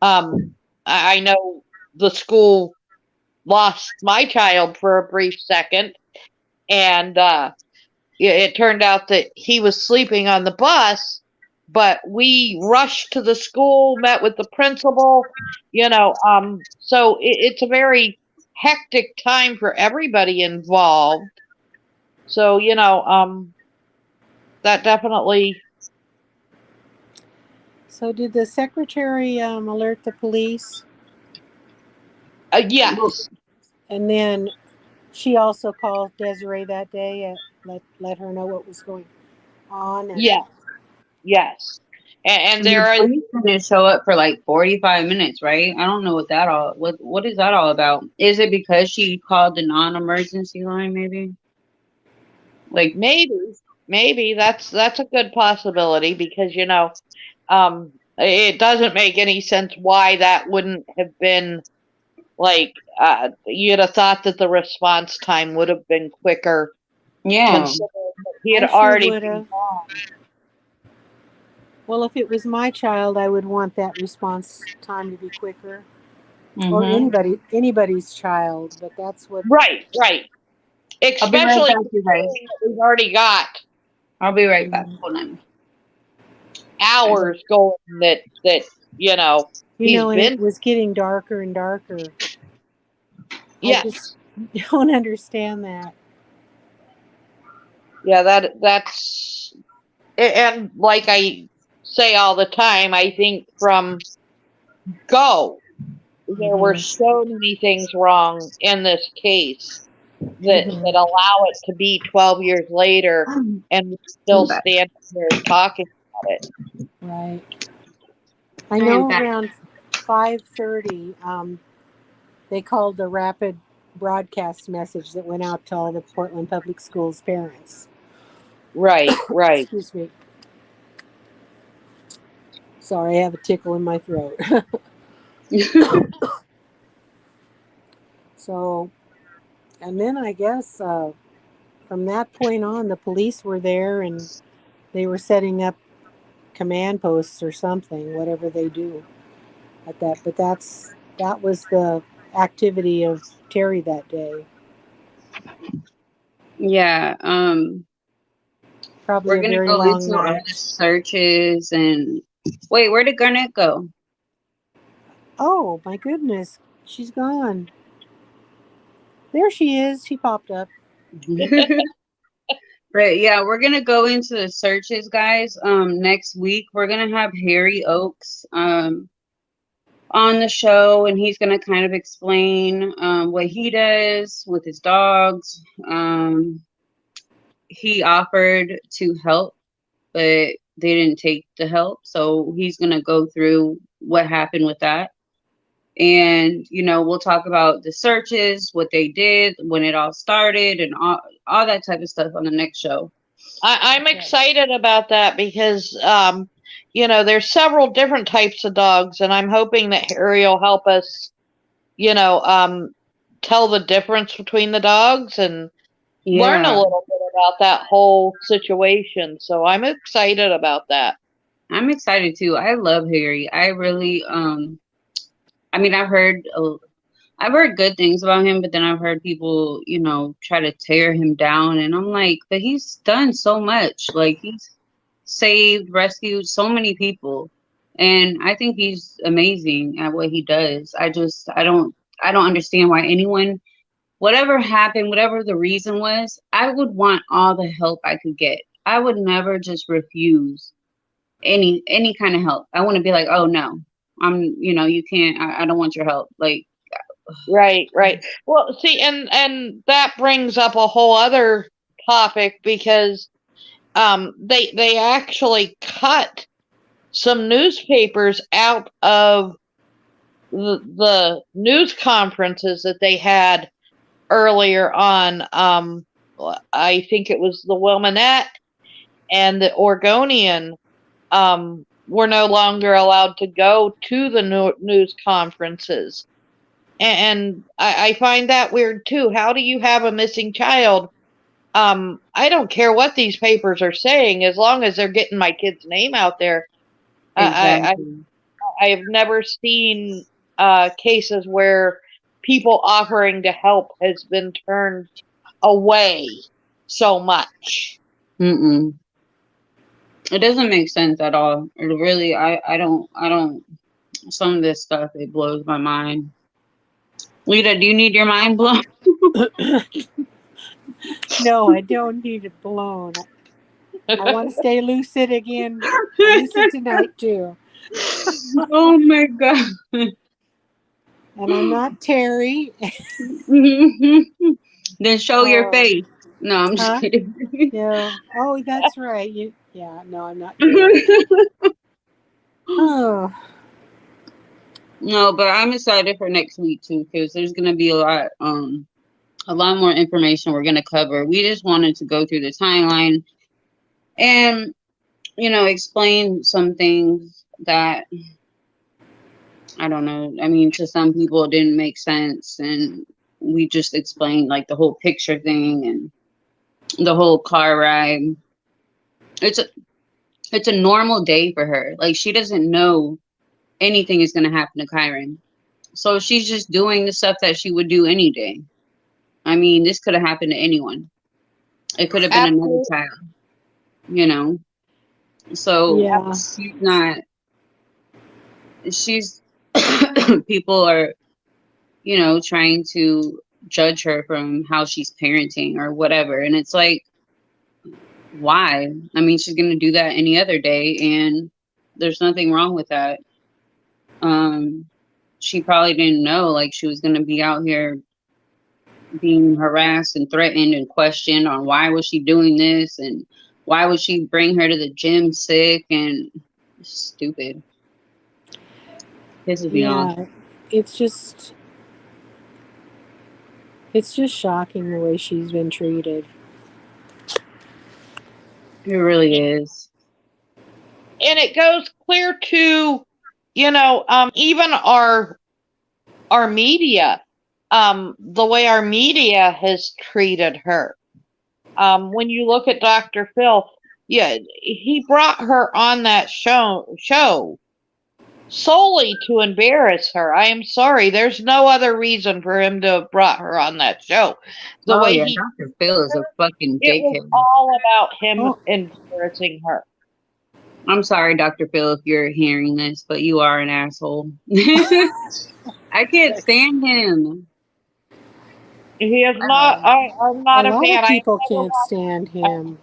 I know the school lost my child for a brief second, and it turned out that he was sleeping on the bus, but we rushed to the school, met with the principal, you know, so it's a very hectic time for everybody involved. So, you know, that definitely, So did the secretary alert the police? yes, And then she also called Desiree that day and let her know what was going on. And yes, yes. And And the there is, police didn't show up for like 45 minutes, right? I don't know what is that all about? Is it because she called the non-emergency line, maybe? Like, maybe, maybe that's a good possibility, because, you know, it doesn't make any sense why that wouldn't have been, like, you'd have thought that the response time would have been quicker, yeah. considering that he had I sure already would been have. gone. Well, if it was my child, I would want that response time to be quicker, or Mm-hmm. anybody's child. But that's what. Right, right. I'll be right Especially back, you guys. considering that we've already got I'll be right back. Mhm. Hold on. hours going that you know You he's know, and been. it was getting darker and darker. I just Yes, don't understand that. yeah, that's and like I say all the time, I think from go there were Hmm. so many things wrong in this case, that allow it to be 12 years later and we're still standing here talking about it. Right. I know around 5:30, they called a rapid broadcast message that went out to all the Portland Public Schools parents. Right. Excuse me. Sorry, I have a tickle in my throat. So, and then I guess from that point on, the police were there and they were setting up command posts or something, whatever they do at that. But that was the activity of TERRI that day. Yeah. Probably We're a gonna very go long into all night. the searches and wait, where did Garnett go? Oh my goodness, she's gone. There she is. She popped up. Right, yeah, we're gonna go into the searches, guys. Next week we're gonna have Harry Oakes on the show, and he's gonna kind of explain what he does with his dogs. He offered to help, but they didn't take the help, so he's gonna go through what happened with that. And we'll talk about the searches, what they did, when it all started, and all that type of stuff on the next show. I'm excited about that because there's several different types of dogs, and I'm hoping that Harry will help us tell the difference between the dogs and learn a little bit about that whole situation. So I'm excited about that. I'm excited too. I love Harry. I really I mean, I've heard good things about him, but then I've heard people, try to tear him down, and I'm like, but he's done so much. Like, he's saved, rescued so many people, and I think he's amazing at what he does. I don't understand why anyone, whatever happened, whatever the reason was, I would want all the help I could get. I would never just refuse any kind of help. I want to be like, oh no, you can't. I don't want your help. Like, right. Well, see, and that brings up a whole other topic because they actually cut some newspapers out of the news conferences that they had earlier on. I think it was the Wilmette and the Oregonian were no longer allowed to go to the news conferences. And I find that weird too. How do you have a missing child? I don't care what these papers are saying, as long as they're getting my kid's name out there. exactly. I have never seen cases where people offering to help has been turned away so much. Mm-mm. It doesn't make sense at all. It really, I don't. Some of this stuff, it blows my mind. Lita, do you need your mind blown? No, I don't need it blown. I want to stay lucid again. Lucid tonight too. Oh my god. And I'm not TERRI. Then show your face. No, I'm just kidding. Yeah. Oh, that's right. No, I'm not TERRI. Oh. No, but I'm excited for next week too, because there's gonna be a lot more information we're gonna cover. We just wanted to go through the timeline and explain some things that, I don't know. I mean, to some people it didn't make sense, and we just explained like the whole picture thing and the whole car ride. It's a normal day for her. Like, she doesn't know anything is gonna happen to Kyron. So she's just doing the stuff that she would do any day. I mean, this could have happened to anyone. It could have been another child, So Yeah. she's people are, trying to judge her from how she's parenting or whatever. And it's like, why? I mean, she's going to do that any other day, and there's nothing wrong with that. She probably didn't know, like, she was going to be out here being harassed and threatened and questioned on why was she doing this and why would she bring her to the gym sick and stupid. Pisses me off. Yeah, it's just it's just shocking the way she's been treated. It really is. And it goes clear to, even our media, the way our media has treated her. When you look at Dr. Phil, yeah, he brought her on that show solely to embarrass her. I am sorry. There's no other reason for him to have brought her on that show. The Oh way yeah, he, Dr. Phil is a fucking it was dickhead. all about him Oh, embarrassing her. I'm sorry, Dr. Phil, if you're hearing this, but you are an asshole. I can't stand him. He is not. I'm a not a lot of fan. I people never can't stand him.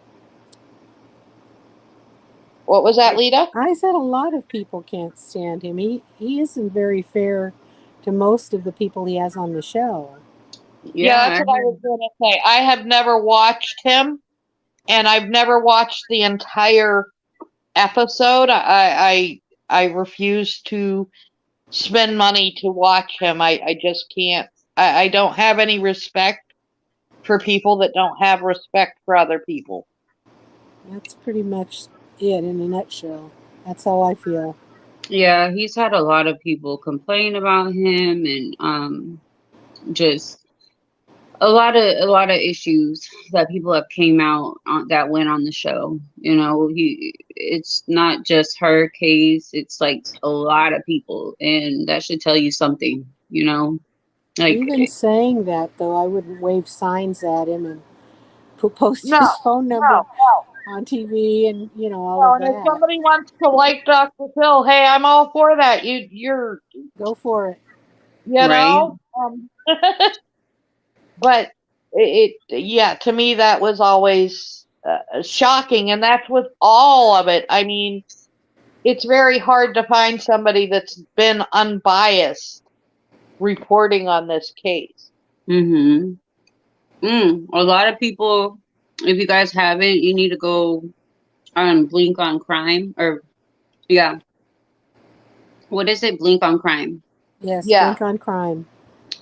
What was that, Lita? I said a lot of people can't stand him. He isn't very fair to most of the people he has on the show. Yeah, Yeah, that's what I was going to say. I have never watched him, and I've never watched the entire episode. I refuse to spend money to watch him. I just can't. I don't have any respect for people that don't have respect for other people. That's pretty much it in a nutshell. That's how I feel. yeah, he's had a lot of people complain about him and just a lot of issues that people have came out on, that went on the show. You know, it's not just her case, it's like a lot of people, and that should tell you something, you know. Like Even saying that, though, I wouldn't wave signs at him and post No, his phone number on TV and all no. of And if that. somebody wants to like Dr. Phil, hey, I'm all for that. You're, Go for it. you right? know. But yeah, to me that was always shocking, and that's with all of it. I mean, it's very hard to find somebody that's been unbiased reporting on this case. Mm-hmm. A lot of people, if you guys haven't, you need to go on Blink on Crime, or yeah, what is it? Blink on Crime, Yes, Yeah. blink on crime.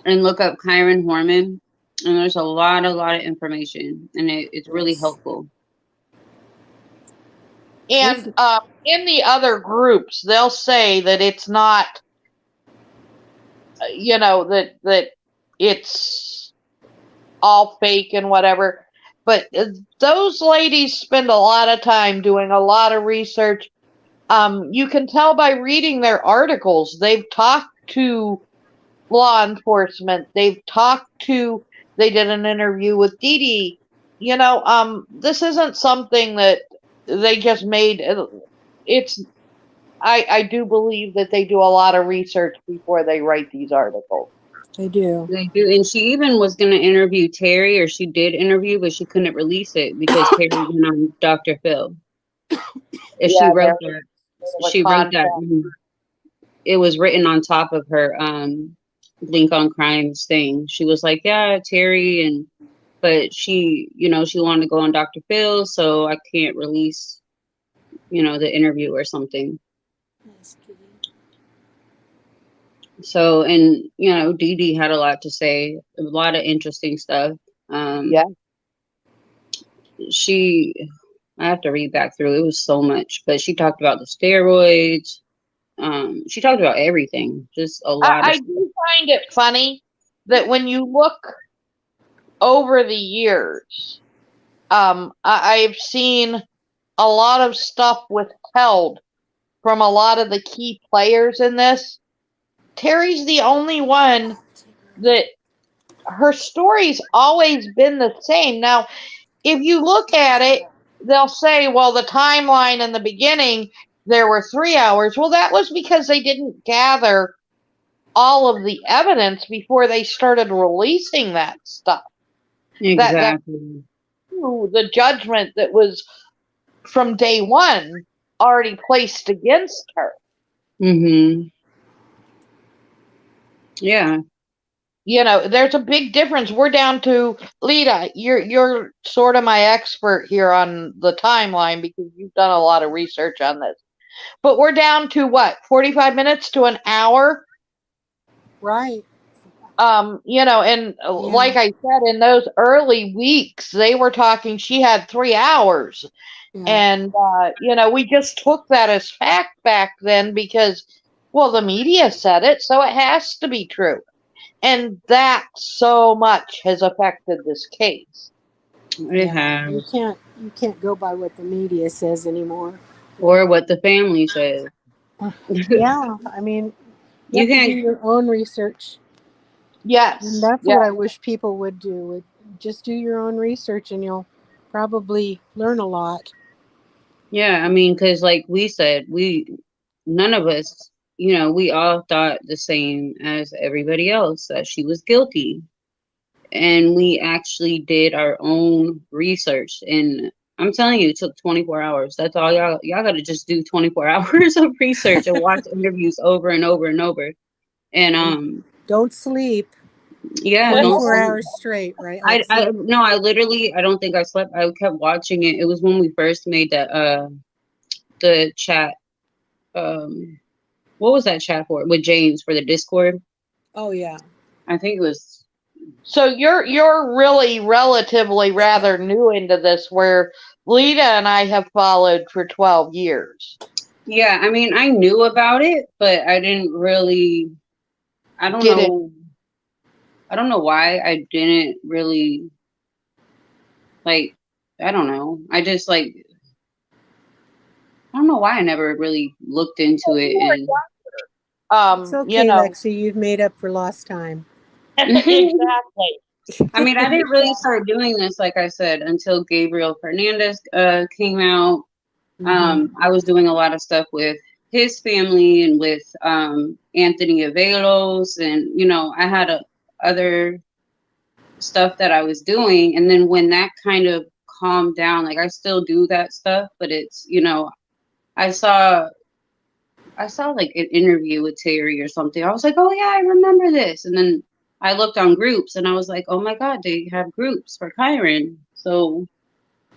and look up Kyron Horman. And there's a lot of information, and it's really Yes. helpful. And Listen, in the other groups, they'll say that it's not, that it's all fake and whatever. But those ladies spend a lot of time doing a lot of research. You can tell by reading their articles. They've talked to law enforcement. They did an interview with Dee Dee. This isn't something that they just made. I do believe that they do a lot of research before they write these articles. they do. They do, and she even was going to interview TERRI, or she did interview, but she couldn't release it because TERRI went on Dr. Phil. If she Yeah, wrote there that, was a she wrote that. contract. It was written on top of her Blink on Crimes thing. She was like, "Yeah, TERRI," and but she, she wanted to go on Dr. Phil, so I can't release, the interview or something. So, and Dee Dee had a lot to say, a lot of interesting stuff. Yeah. She, I have to read back through. It was so much, but she talked about the steroids. She talked about everything, just a lot of I stuff. do find it funny that when you look over the years, I've seen a lot of stuff withheld from a lot of the key players in this. TERRI's the only one that her story's always been the same. Now, if you look at it, they'll say, well, the timeline in the beginning, there were 3 hours. Well, that was because they didn't gather all of the evidence before they started releasing that stuff. That Exactly. the judgment that was from day one already placed against her. Mm-hmm. Yeah. you know, there's a big difference. We're down to Lita. You're sort of my expert here on the timeline because you've done a lot of research on this. But we're down to what, 45 minutes to an hour? Right. You know, and Yeah. like I said, in those early weeks, they were talking, she had 3 hours. Yeah. And, you know, we just took that as fact back then because, well, the media said it, so it has to be true. And that so much has affected this case. It Yeah. has. You can't go by what the media says anymore. Or what the family says. Yeah. I mean, you You have to do can't. your own research. And Yes. that's Yeah. what I wish people would do. Just do your own research and you'll probably learn a lot. Yeah, I mean, because like we said, none of us, we all thought the same as everybody else that she was guilty. And we actually did our own research. And I'm telling you, it took 24 hours. That's all y'all got to just do 24 hours of research and watch interviews over and over and over. And Don't sleep yeah, don't 24 sleep. hours straight, right? Like No, I literally, I don't think I slept. I kept watching it. It was when we first made the chat. What was that chat for? With James for the Discord? oh yeah. I think it was. So you're really relatively rather new into this, where Lita and I have followed for 12 years. Yeah, I mean, I knew about it, but I didn't really. I don't Get it? know. I don't know why I didn't really like. I don't know. I just like. I don't know why I never really looked into it and. It's You okay, know, Lexi. You've made up for lost time. exactly. I mean, I didn't really start doing this, like I said, until Gabriel Fernandez came out. Mhm. I was doing a lot of stuff with his family and with Anthony Avelos, and I had other stuff that I was doing. And then when that kind of calmed down, like I still do that stuff, but it's I saw like an interview with TERRI or something. I was like, oh yeah, I remember this. And then I looked on groups and I was like, oh my God, they have groups for kyron. So,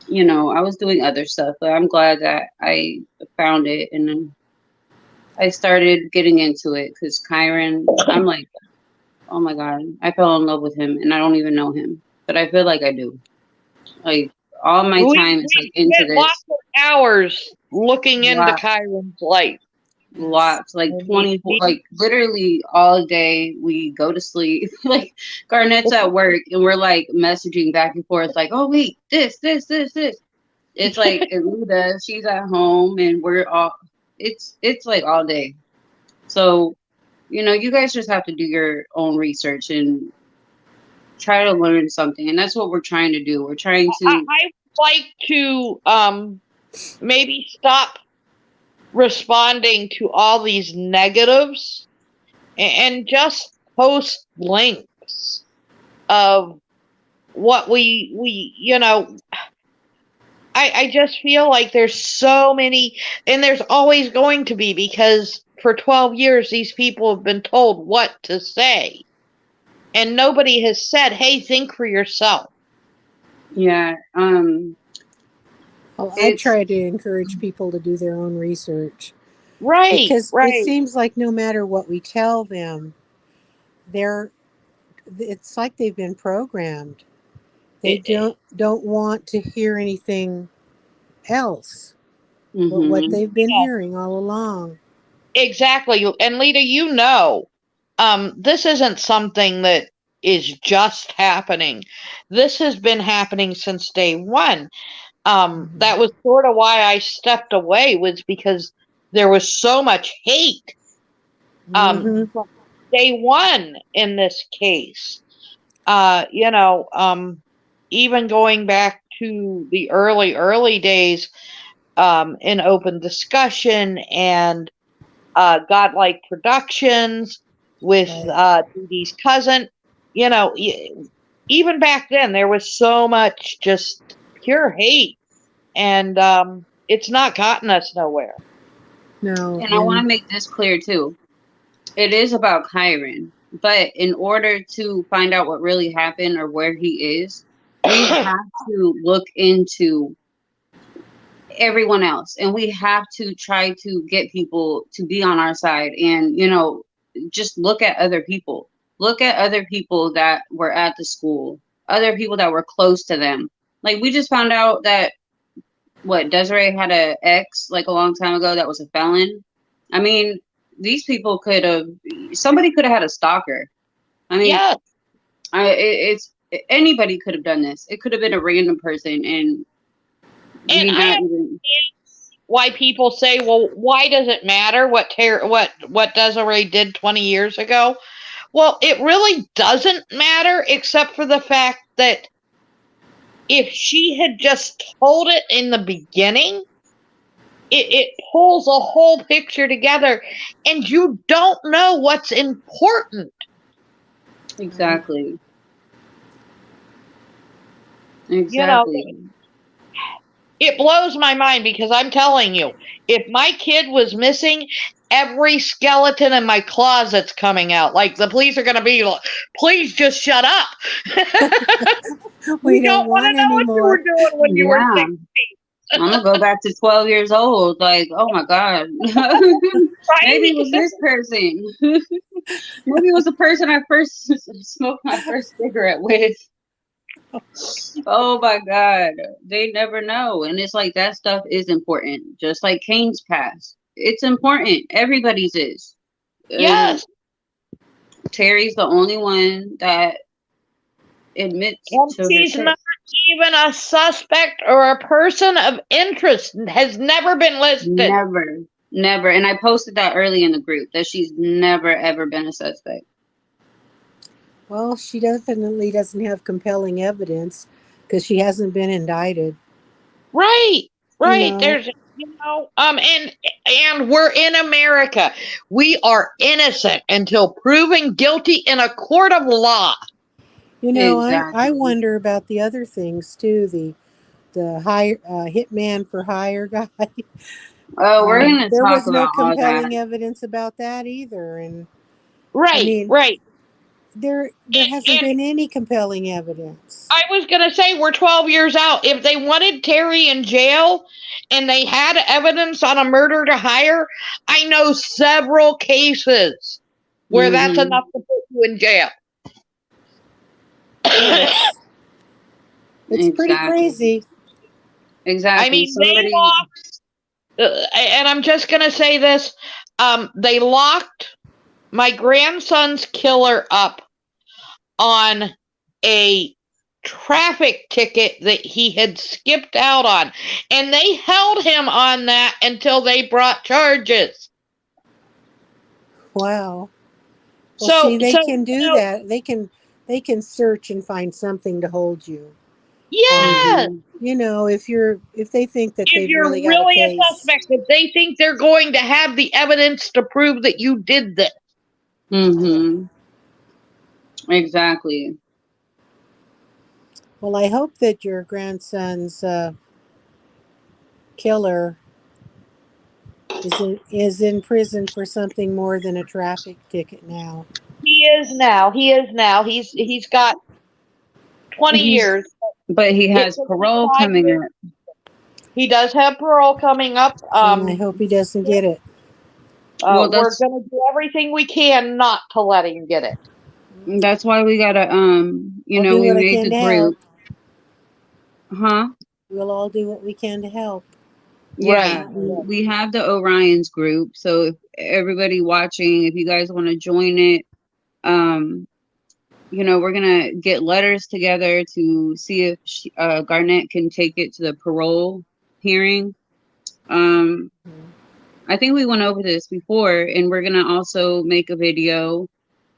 I was doing other stuff, but I'm glad that I found it and then I started getting into it because kyron, I'm like, oh my God, I fell in love with him and I don't even know him, but I feel like I do. Like all my time is like We into spent lots this. of hours looking into Lot, Kyron's life. Yes. lots, like And 24, like literally all day. We go to sleep. Like Garnett's at work and we're like messaging back and forth, like, oh wait, this. It's like Luda, she's at home and we're all it's like all day. So, you guys just have to do your own research and try to learn something. And that's what we're trying to do. We're trying I to would like to maybe stop responding to all these negatives and just post links of what we I just feel like there's so many, and there's always going to be, because for 12 years these people have been told what to say, and nobody has said, hey, think for yourself. yeah, Well, I it's try to encourage people to do their own research Right, because it right. seems like no matter what we tell them, they're it's like they've been programmed. They don't want to hear anything else but what mhm. they've been Yeah, hearing all along. exactly. And Lita, this isn't something that is just happening. This has been happening since day one. Mhm. That was sort of why I stepped away, was because there was so much hate Mhm. from day one in this case. Even going back to the early days, in open discussion and Godlike Productions with Right. Dee Dee's cousin. Even back then, there was so much just pure hate, and it's not gotten us nowhere. No, And I want and to make this clear too. It is about kyron. But in order to find out what really happened or where he is, we have to look into everyone else, and we have to try to get people to be on our side, and just look at other people. Look at other people that were at the school, other people that were close to them. Like, we just found out that Desiree had an ex like a long time ago that was a felon. I mean, these people somebody could have had a stalker. I mean, Yes. it's anybody could have done this. It could have been a random person, and And I understand why people say, well, why does it matter what Desiree did 20 years ago? Well, it really doesn't matter, except for the fact that if she had just told it in the beginning, it pulls a whole picture together, and you don't know what's important. Exactly. It blows my mind, because I'm telling you, if my kid was missing, every skeleton in my closet's coming out. Like, the police are going to be like, please just shut up. We don't want to know anymore. what you were doing when you were 16. I'm going to go back to 12 years old. Like, oh my God. Maybe it was this person. Maybe it was the person I first smoked my first cigarette with. Oh my God. They never know. And it's like, that stuff is important. Just like Kane's past. It's important. Everybody's is. Yes. Terry's the only one that admits to she's not even a suspect or a person of interest. Has never been listed. Never. And I posted that early in the group, that she's never, ever been a suspect. Well, she definitely doesn't have compelling evidence because she hasn't been indicted. Right. There's, and we're in America. We are innocent until proven guilty in a court of law. Exactly. I wonder about the other things too. The hitman for hire guy. Oh, we're going to there talk was no about all compelling that. evidence about that either, and right. There hasn't been any compelling evidence. I was going to say, we're 12 years out. If they wanted TERRI in jail and they had evidence on a murder to hire, I know several cases where that's enough to put you in jail. Yes. It's pretty crazy. Exactly. I mean, they locked, and I'm just going to say this, they locked my grandson's killer up on a traffic ticket that he had skipped out on, and they held him on that until they brought charges. Wow. Well, see, they can do that. They can search and find something to hold you. Yeah. If they think that they've really got really a case. A suspect, if they think they're going to have the evidence to prove that you did this. Exactly. Well, I hope that your grandson's killer is in prison for something more than a traffic ticket now. He is now. He's got 20 years. But he has parole coming up. He does have parole coming up. And I hope he doesn't get it. We're going to do everything we can not to let him get it. That's why we gotta, we made the group. We'll all do what we can to help. Yeah, right. We have the Orion's group. So if everybody watching, if you guys want to join it, we're gonna get letters together to see if Garnett can take it to the parole hearing. I think we went over this before, and we're gonna also make a video,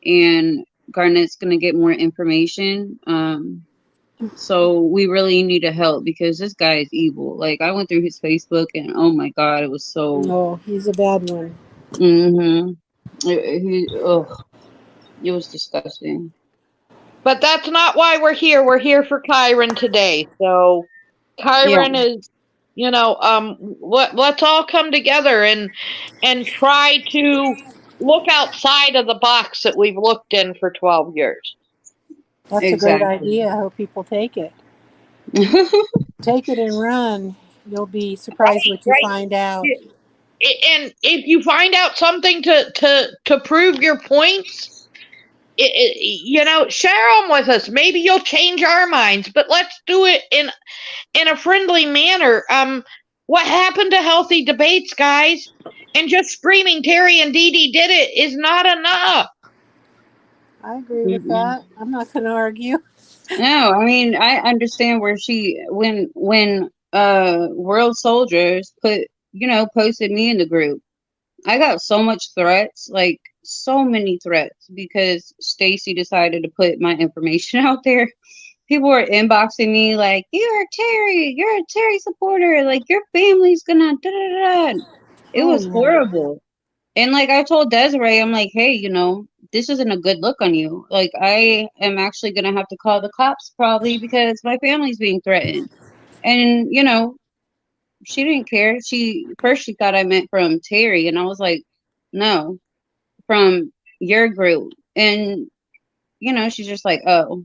and Garnett's gonna get more information. So we really need to help, because this guy is evil. Like, I went through his Facebook, and oh my God, it was so. Oh, he's a bad one. It was disgusting. But that's not why we're here. We're here for Kyron today. So Kyron is, let's all come together and try to look outside of the box that we've looked in for 12 years. That's a great idea. I hope people take it. Take it and run. You'll be surprised what you find out. And if you find out something to prove your points, share them with us. Maybe you'll change our minds, but let's do it in a friendly manner. What happened to healthy debates, guys? And just screaming Terry and Dee Dee did it is not enough. I agree with that. I'm not going to argue. No, I mean, I understand where when World Soldiers posted me in the group. I got so much threats, like so many threats, because Stacy decided to put my information out there. People were inboxing me like, you're a Terry supporter, like your family's gonna da da da. It was horrible. And like I told Desiree, I'm like, hey, this isn't a good look on you. Like I am actually gonna have to call the cops probably because my family's being threatened. And she didn't care. She thought I meant from Terry, and I was like, no, from your group. And she's just like, oh,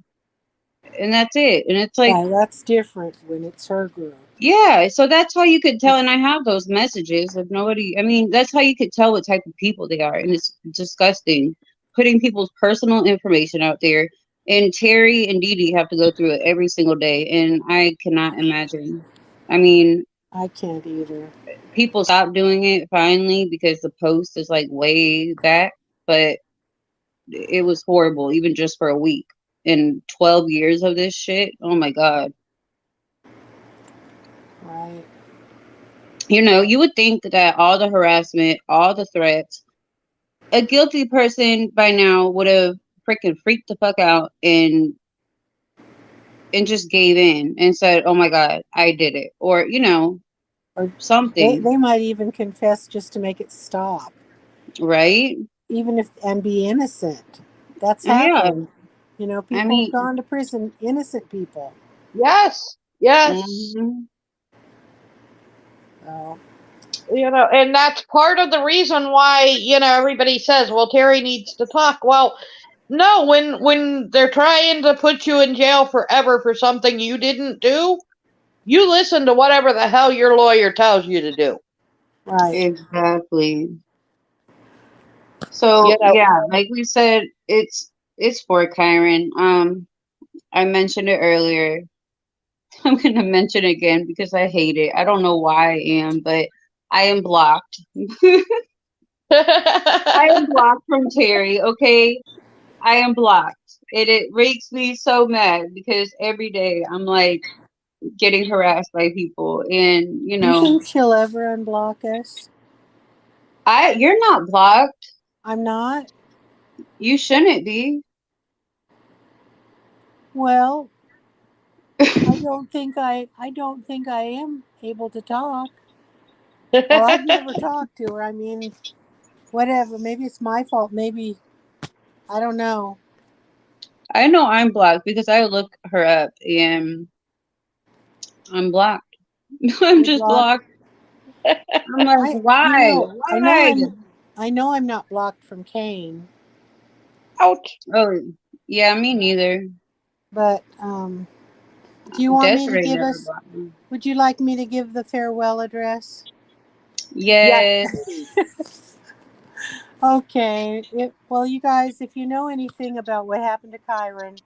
and that's it. And it's like, yeah, that's different when it's her group. Yeah, so that's how you could tell, and I have those messages of nobody. I mean, that's how you could tell what type of people they are, and it's disgusting putting people's personal information out there. And Terry and Dee Dee have to go through it every single day, and I cannot imagine. I mean, I can't either. People stopped doing it finally because the post is like way back, but it was horrible, even just for a week. In 12 years of this shit, oh my God. Right. You would think that all the harassment, all the threats, a guilty person by now would have freaking freaked the fuck out and just gave in and said, "Oh my God, I did it," or or something. They might even confess just to make it stop, right? Even and be innocent. That's happened. Yeah. People have gone to prison, innocent people. Yes. Mm-hmm. And that's part of the reason why, everybody says, well, Terry needs to talk. Well, no, when they're trying to put you in jail forever for something you didn't do, you listen to whatever the hell your lawyer tells you to do. Right. Exactly. So yeah, like we said, it's for Kyron. I mentioned it earlier. I'm gonna mention it again because I hate it. I don't know why I am, but I am blocked. I am blocked from Terry, okay? I am blocked. It makes me so mad because every day I'm like getting harassed by people, and you think she'll ever unblock us? You're not blocked. I'm not. You shouldn't be. Well, I don't think I am able to talk. Well, I've never talked to her. I mean, whatever. Maybe it's my fault. Maybe I don't know. I know I'm blocked because I look her up and I'm blocked. I'm just blocked. I'm like, why? Why? I know I'm not blocked from Kane. Ouch. Oh, yeah, me neither. But do you want me to give us? Would you like me to give the farewell address? Yes. Okay. Well, you guys, if you know anything about what happened to Kyron,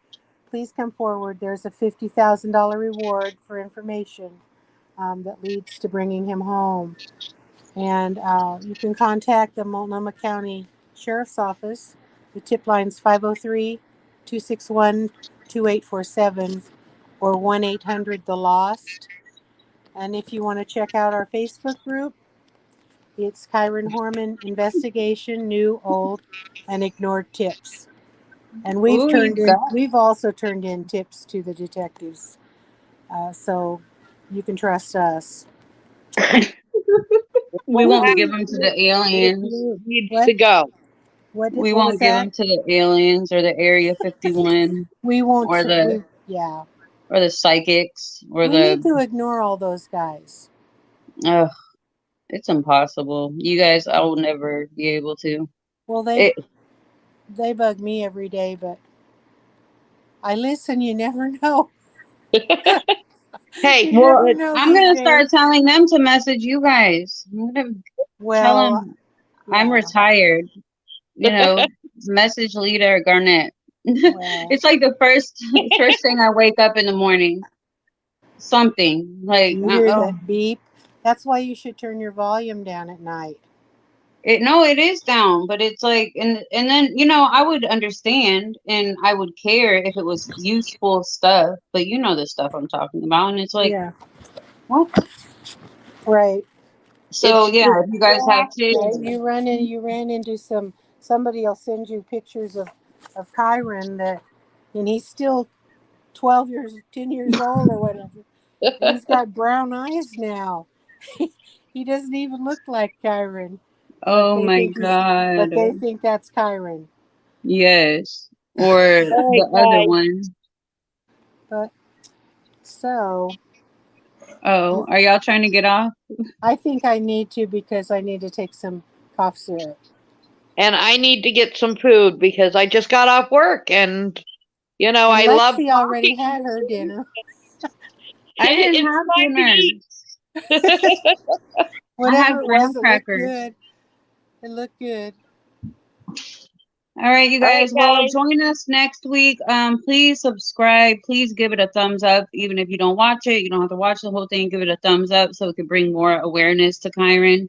please come forward. There's a $50,000 reward for information that leads to bringing him home. And you can contact the Multnomah County Sheriff's Office. The tip line is 503-261-2847 or 1-800-THE-LOST. And if you want to check out our Facebook group, it's Kyron Horman Investigation, New, Old, and Ignored Tips. And we've also turned in tips to the detectives. So you can trust us. We won't give them to the aliens. Needs to go. We won't give them to the aliens or the Area 51. We won't. Or the psychics or we need to ignore all those guys. Ugh, it's impossible. You guys, I will never be able to. Well, It, they bug me every day, but I listen. You never know. Hey, You well, never know I'm these gonna start days. telling them to message you guys. I'm gonna tell Well, them I'm yeah. retired. You know, message leader Garnett. Well, It's like the first thing I wake up in the morning. Something like you hear oh, that beep? That's why you should turn your volume down at night. it no, it is down, but it's like and then I would understand and I would care if it was useful stuff, but you know the stuff I'm talking about, and it's like Yeah. what? Right. So it's yeah, if you guys have Right. kids, You ran into somebody will send you pictures of Kyron and he's still 10 years old or whatever. And he's got brown eyes now. He doesn't even look like Kyron, but oh my but god, they think that's Kyron. yes, or all right, the other guys. one. But so Oh, are y'all trying to get off? I think I need to because I need to take some cough syrup. And I need to get some food because I just got off work and And I love Lexi already talking. had her dinner. I didn't It's have time to dinner. eat. I have Whatever it graham was, it looked crackers. good. It looked good. All right, you All right, guys. Well, guys. join us next week. Please subscribe. Please give it a thumbs up. Even if you don't watch it, you don't have to watch the whole thing. Give it a thumbs up so it can bring more awareness to Kyron.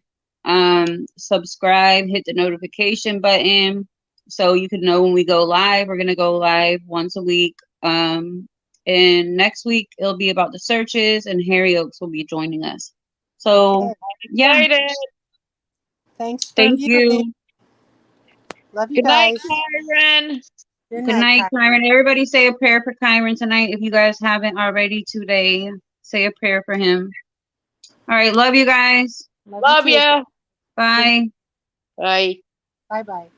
Subscribe. Hit the notification button so you can know when we go live. We're gonna go live once a week. And next week it'll be about the searches, and Harry Oaks will be joining us. So Okay. yeah, Excited. Thanks for thank viewing. you. Love you Good night, guys. Kyron. Good Good night, night, Kyron. Kyron. Everybody say a prayer for Kyron tonight. If you guys haven't already today, say a prayer for him. All right. Love you guys. Love you Love too. ya. Bye. Bye. Bye bye.